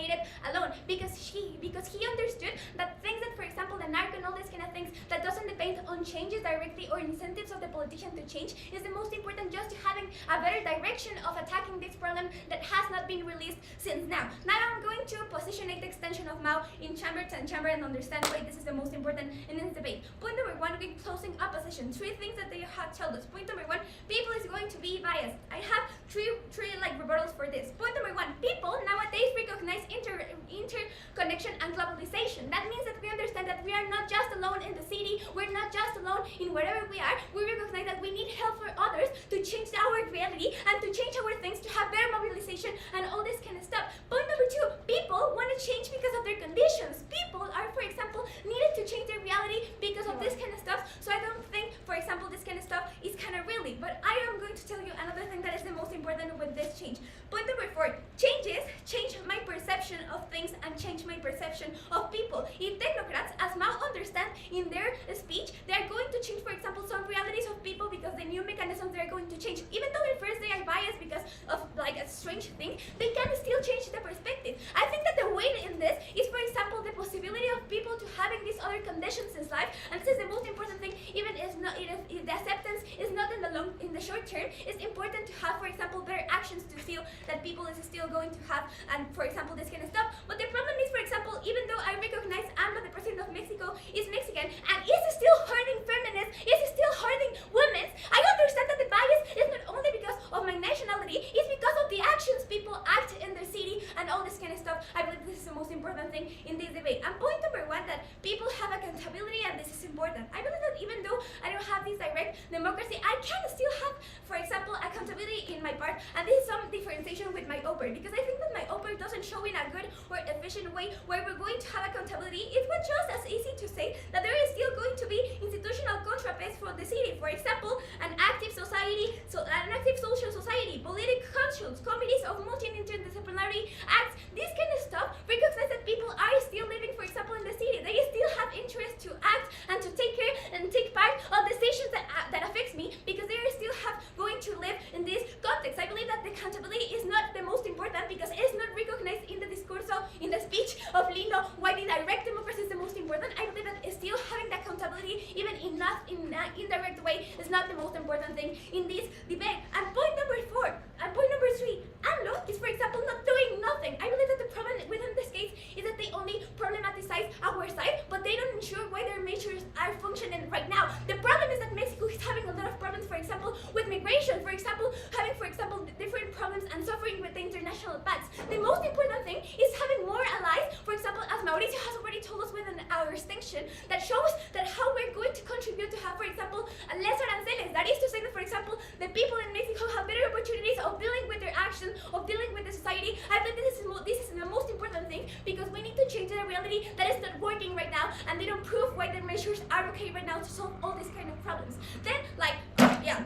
alone because he understood that things that, for example, the narco and all these kind of things that doesn't depend on changes directly or incentives of the politician to change is the most important just to having a better direction of attacking this problem that has not been released since now. Now I'm going to position the extension of Mao in chamber and understand why this is the most important in this debate. Point number one, we're closing opposition. 3 things that they have told us. Point number one, people is going to be biased. I have three rebuttals for this. Point number one, people nowadays recognize interconnection and globalization. That means that we understand that we are not just alone in the city, we're not just alone in wherever we are. We recognize that we need help for others to change our reality and to change our things, to have better mobilization and all this kind of stuff. Point number two, people want to change because of their conditions. People are, for example, needed to change their reality because of this kind of stuff. So I don't think, for example, this kind of stuff is kind of really. But I am going to tell you another thing that is the most important with this change. Point number 4, changes change my perception of things and change my perception of people. If technocrats, as Mao understand in their speech, they are going to change, for example, some realities of people because the new mechanisms they are going to change. Even though at first they are biased because of like a strange thing, they can still change the perspective. I think that the win in this is, for example, the possibility of people to having these other conditions in life, and this is the most important thing. Even if the acceptance is not in the short term, it's important to have, for example, better actions to feel that people is still going to have, and for example, this kind of stuff. But the problem is, for example, even though I recognize AMLO, the president of Mexico, is Mexican and is still hurting feminists, is still hurting women, I understand that the bias is not only because of my nationality, it's because of the actions people act in their city and all this kind of stuff. I believe this is the most important thing in this debate. And point number 1, that people have accountability, and this is important. I believe that even though I don't have this direct democracy, I can still have, for example, accountability in my part, and this is some differentiation with my OPER, because I think that my OPER doesn't show in a good or efficient way where we're going to have accountability. It was just as easy to say that there is still going to be institutional contrapests for the city. For example, an active society, an active social society, political councils, committees of multi-interdisciplinary acts, this kind of stuff recognize that people are still living, for example, in the city. They still have interest to act and to take care and take part of decisions that affects me because they are still going to live in this context. I believe that the accountability is not the most important because it is not recognized in the discurso, in the speech of Lino, why the direct democracy is the most important. I believe that still having the accountability, even in an indirect way, is not the most important thing in this debate. And point number 4, and point number 3, AMLO is, for example, not doing nothing. I believe that the problem within this case is that they only problematize our side, but they don't ensure why their measures are functioning right now. The problem is that Mexico is having a lot of problems, for example, with migration, for example, having, for example, different problems and suffering with the international pacts. The most important thing is having more allies, for example, as Mauricio has already told us within our extinction, that shows that how we're going to contribute to have, for example, less aranceles. That is to say that, for example, the people in Mexico have better opportunities of dealing with their actions, of dealing with the society. I think this is the most important thing because we need to change the reality that is not working right now, and they don't prove why their measures are okay right now to solve all these kind of problems. Then,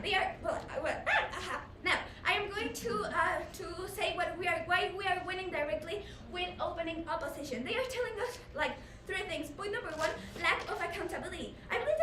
they are now I am going to say why we are winning directly with opening opposition. They are telling us 3 things. Point number 1, lack of accountability. I believe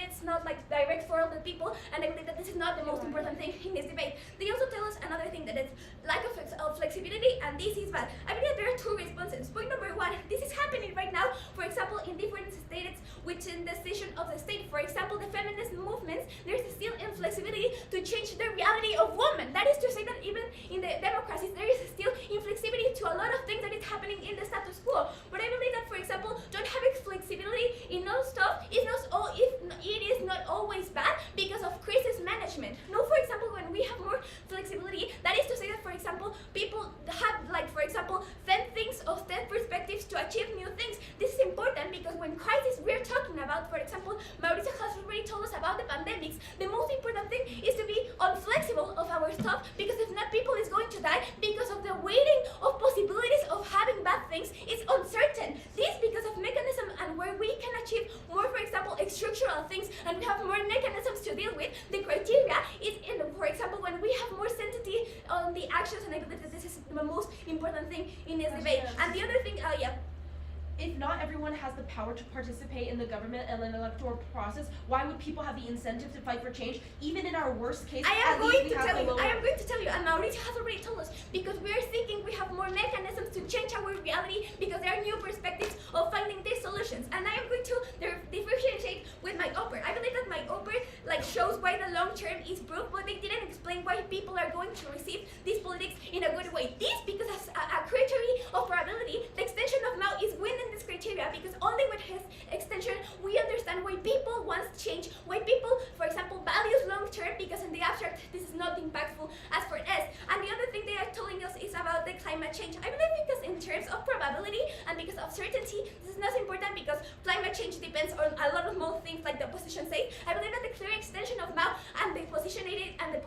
it's not like direct for all the people, and I believe that this is not the most important thing in this debate. They also tell us another thing, that it's lack of flexibility, and this is bad. I believe that there are two responses. Point number one, this is happening right now, for example, in different states within the decision of the state. For example, the feminist movements, there's still inflexibility to change the reality of women. That is to say that even in the democracies, there is still inflexibility to a lot of things that is happening in the status quo. But I believe that, for example, don't having flexibility in all stuff is not it is not always bad because of crisis management. No, for example, when we have more flexibility, that is to say that, for example, people have, like, for example, 10 things or 10 perspectives to achieve new things. This is important because when crisis we're talking about, for example, Mauricio has already told us about the pandemics, the most important thing is to be unflexible of our stuff, because if not, people is going to die because of the waiting of possibilities of having bad things. It's uncertain. This because of mechanism and where we can achieve more, for example, structural things, and we have more mechanisms to deal with. The criteria is in, for example, when we have more sensitivity on the actions, and I believe that this is the most important thing in this debate. And the other thing, if not everyone has the power to participate in the government and an electoral process, why would people have the incentive to fight for change, even in our worst case? I am going to tell you, and Mauricio has already told us, because we are thinking we have more mechanisms to change our reality, because there are new perspectives of finding these solutions. And I am going to differentiate with my offer. I believe that my offer shows why the long term is proof, but they didn't explain why people are going to receive these politics in a good way. This because as a criteria of probability, the extension of Mao is winning this criteria, because only with his extension we understand why people want change, why people, for example, values long term, because in the abstract this is not impactful as for us. And the other thing they are telling us is about the climate change. I believe because in terms of probability and because of certainty, this is not important, because climate change depends on a lot of more things, like the opposition says. I believe that the clear extension of Mao and the positioning and the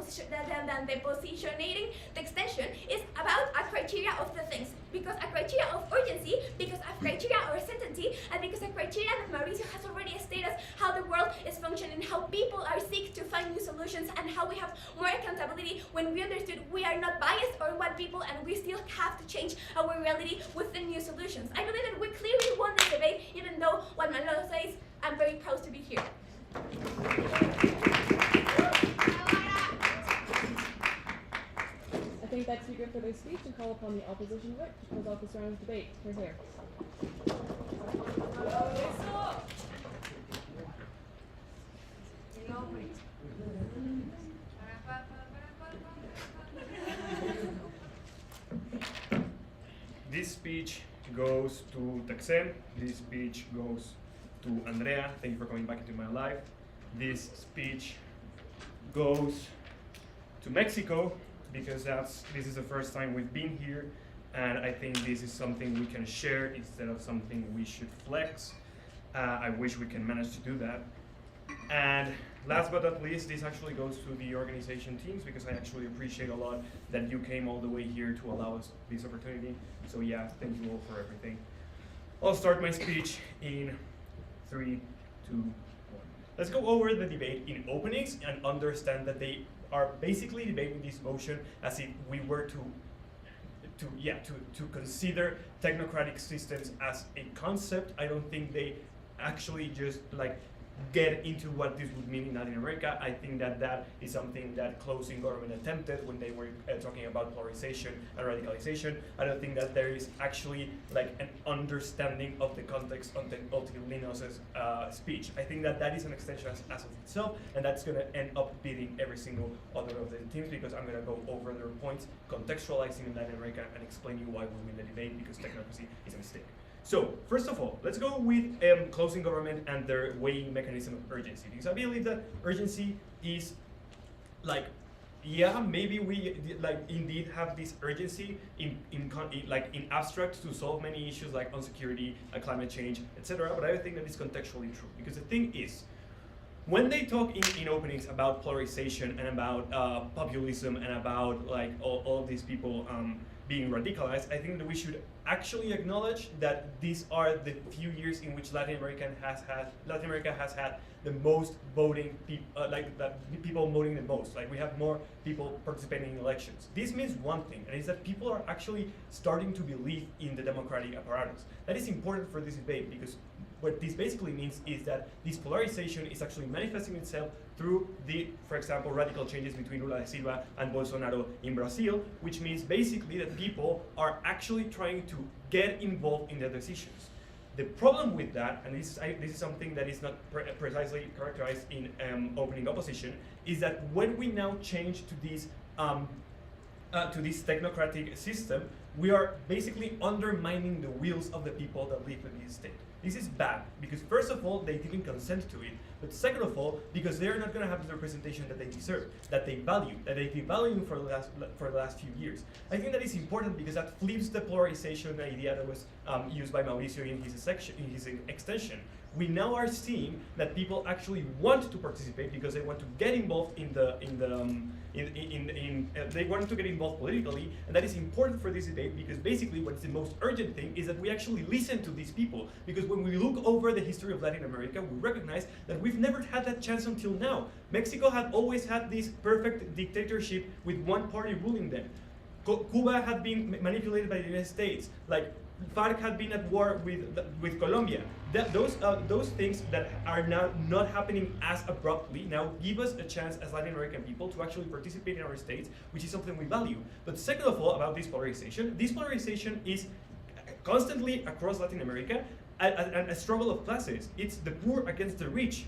extension is about a criteria of the things, because a criteria of urgency, because a criteria or certainty, and because a criteria that Mauricio has already stated how the world is functioning, how people are seek to find new solutions, and how we have more accountability when we understood we are not biased or one people, and we still have to change our reality with the new solutions. I believe that we clearly won this debate, even though what Manolo says, I'm very proud to be here. I thank that speaker for their speech and call upon the opposition whip to close off this round of debate. Here. This speech goes to Taxem. This speech goes to Andrea. Thank you for coming back into my life. This speech goes to Mexico, because this is the first time we've been here, and I think this is something we can share instead of something we should flex. I wish we can manage to do that. And last but not least, this actually goes to the organization teams, because I actually appreciate a lot that you came all the way here to allow us this opportunity. So yeah, thank you all for everything. I'll start my speech in 3, 2, 1. Let's go over the debate in openings and understand that they are basically debating this motion as if we were to consider technocratic systems as a concept. I don't think they actually just get into what this would mean in Latin America. I think that is something that closing government attempted when they were talking about polarization and radicalization. I don't think that there is actually an understanding of the context of Linos's speech. I think that is an extension as of itself, and that's going to end up beating every single other of the teams, because I'm going to go over their points, contextualizing in Latin America, and explain you why we win the debate, because technocracy is a mistake. So, first of all, let's go with closing government and their weighing mechanism of urgency. Because I believe that urgency is maybe we indeed have this urgency in abstract to solve many issues like insecurity, climate change, etc. But I think that is contextually true, because the thing is, when they talk in openings about polarization and about populism and about all of these people being radicalized, I think that we should actually acknowledge that these are the few years in which Latin America has had the most voting people voting the most. We have more people participating in elections. This means one thing, and it's that people are actually starting to believe in the democratic apparatus. That is important for this debate, because what this basically means is that this polarization is actually manifesting itself through the, for example, radical changes between Lula da Silva and Bolsonaro in Brazil, which means basically that people are actually trying to get involved in their decisions. The problem with that, and this is something that is not precisely characterized in opening opposition, is that when we now change to this technocratic system, we are basically undermining the wills of the people that live in this state. This is bad because first of all, they didn't consent to it, but second of all, because they're not going to have the representation that they deserve, that they value, that they've been valuing for the last few years. I think that is important because that flips the polarization idea that was used by Mauricio in his extension. We now are seeing that people actually want to participate because they want to get involved they want to get involved politically, and that is important for this debate because basically what's the most urgent thing is that we actually listen to these people, because when we look over the history of Latin America, we recognize that we've never had that chance until now. Mexico had always had this perfect dictatorship with one party ruling them. Cuba had been manipulated by the United States. Like FARC had been at war with Colombia. Those things that are now not happening as abruptly now give us a chance as Latin American people to actually participate in our states, which is something we value. But second of all, about this polarization is constantly across Latin America a struggle of classes. It's the poor against the rich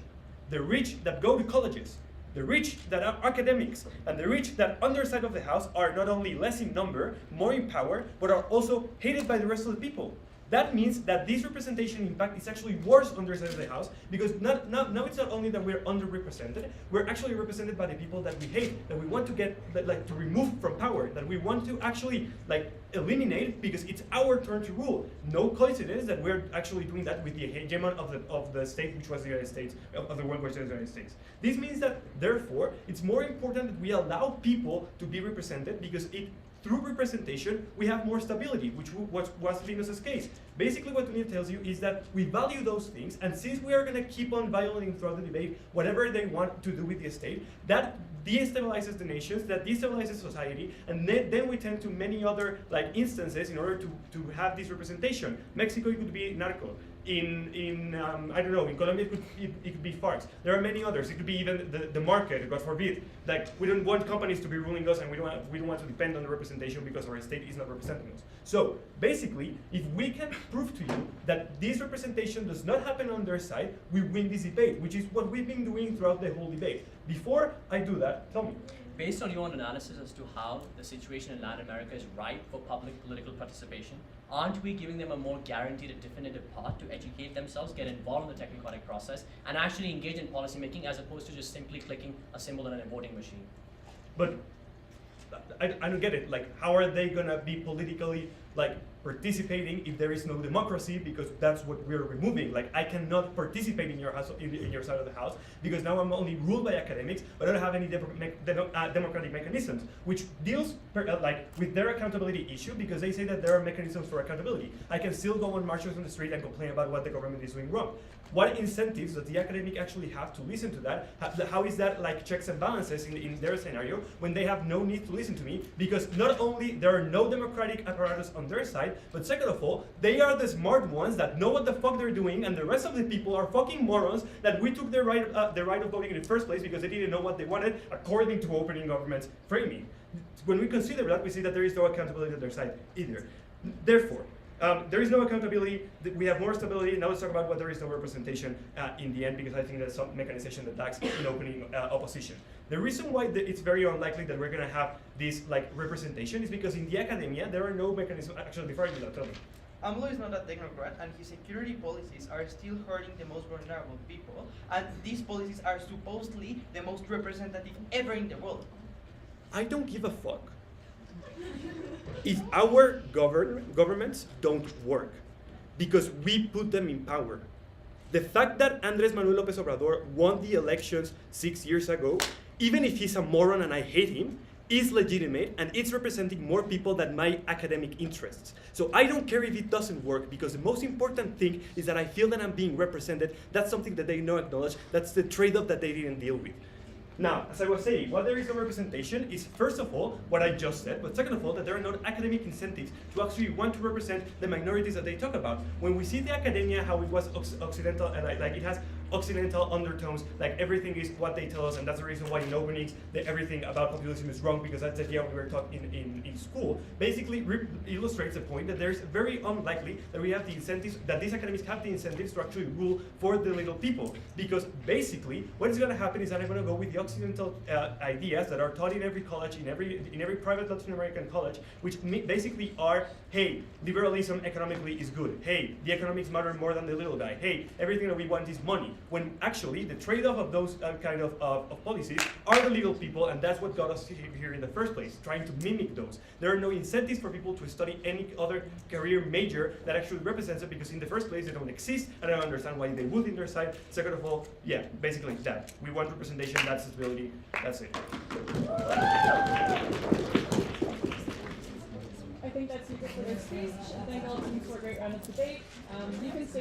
that go to colleges, the rich that are academics, and the rich that on their side of the house are not only less in number, more in power, but are also hated by the rest of the people. That means that this representation, in fact, is actually worse on their side of the house, because now it's not only that we're underrepresented, we're actually represented by the people that we hate, that we want to get, to remove from power, that we want to actually, eliminate, because it's our turn to rule. No coincidence that we're actually doing that with the hegemon of the state, which was the United States, of the world, which was the United States. This means that, therefore, it's more important that we allow people to be represented, because through representation, we have more stability, which was Linus's case. Basically, what Tunisia tells you is that we value those things, and since we are going to keep on violating throughout the debate whatever they want to do with the state, that destabilizes the nations, that destabilizes society, and then we tend to many other instances in order to have this representation. Mexico, it could be narco. I don't know, in Colombia it could be FARC. There are many others. It could be even the market, God forbid. We don't want companies to be ruling us, and we don't want to depend on the representation because our state is not representing us. So basically, if we can prove to you that this representation does not happen on their side, we win this debate, which is what we've been doing throughout the whole debate. Before I do that, tell me. Based on your own analysis as to how the situation in Latin America is ripe for public political participation, aren't we giving them a more guaranteed and definitive path to educate themselves, get involved in the technocratic process, and actually engage in policy making as opposed to just simply clicking a symbol on a voting machine? But I don't get it. How are they gonna be politically participating if there is no democracy? Because that's what we're removing. I cannot participate in your house, in your side of the house, because now I'm only ruled by academics, but I don't have any democratic mechanisms, which deals with their accountability issue, because they say that there are mechanisms for accountability. I can still go on marches on the street and complain about what the government is doing wrong. What incentives does the academic actually have to listen to that? How is that checks and balances in their scenario when they have no need to listen to me? Because not only there are no democratic apparatus on their side, but second of all, they are the smart ones that know what the fuck they're doing, and the rest of the people are fucking morons that we took the right of voting in the first place because they didn't know what they wanted according to opening government's framing. When we consider that, we see that there is no accountability on their side either. Therefore, there is no accountability, we have more stability. Now let's talk about what there is no representation in the end, because I think there's some mechanization that lacks in opening opposition. The reason why it's very unlikely that we're going to have this representation is because in the academia, there are no mechanisms. Actually, before I do that, tell me. AMLO is not a technocrat, and his security policies are still hurting the most vulnerable people, and these policies are supposedly the most representative ever in the world. I don't give a fuck if our governments don't work, because we put them in power. The fact that Andrés Manuel López Obrador won the elections 6 years ago, even if he's a moron and I hate him, is legitimate, and it's representing more people than my academic interests. So I don't care if it doesn't work, because the most important thing is that I feel that I'm being represented. That's something that they don't acknowledge. That's the trade-off that they didn't deal with. Now, as I was saying, while there is no representation is first of all what I just said, but second of all that there are no academic incentives to actually want to represent the minorities that they talk about. When we see the academia, how it was occidental and like it has occidental undertones, like everything is what they tell us, and that's the reason why in openings everything about populism is wrong, because that's the idea we were taught in school. Basically illustrates the point that there's very unlikely that we have the incentives, that these academics have the incentives to actually rule for the little people, because basically what is going to happen is that I'm going to go with the occidental ideas that are taught in every college, in every private Latin American college, which basically are, hey, liberalism economically is good. Hey, the economics matter more than the little guy. Hey, everything that we want is money. When actually the trade-off of those kind of policies are the little people, and that's what got us here in the first place, trying to mimic those. There are no incentives for people to study any other career major that actually represents it, because in the first place they don't exist, and I don't understand why they would in their side. Second of all, yeah, basically that. We want representation, that's accessibility, that's it. I think that's super for this speech. I think all of you for a great round of debate. You can stay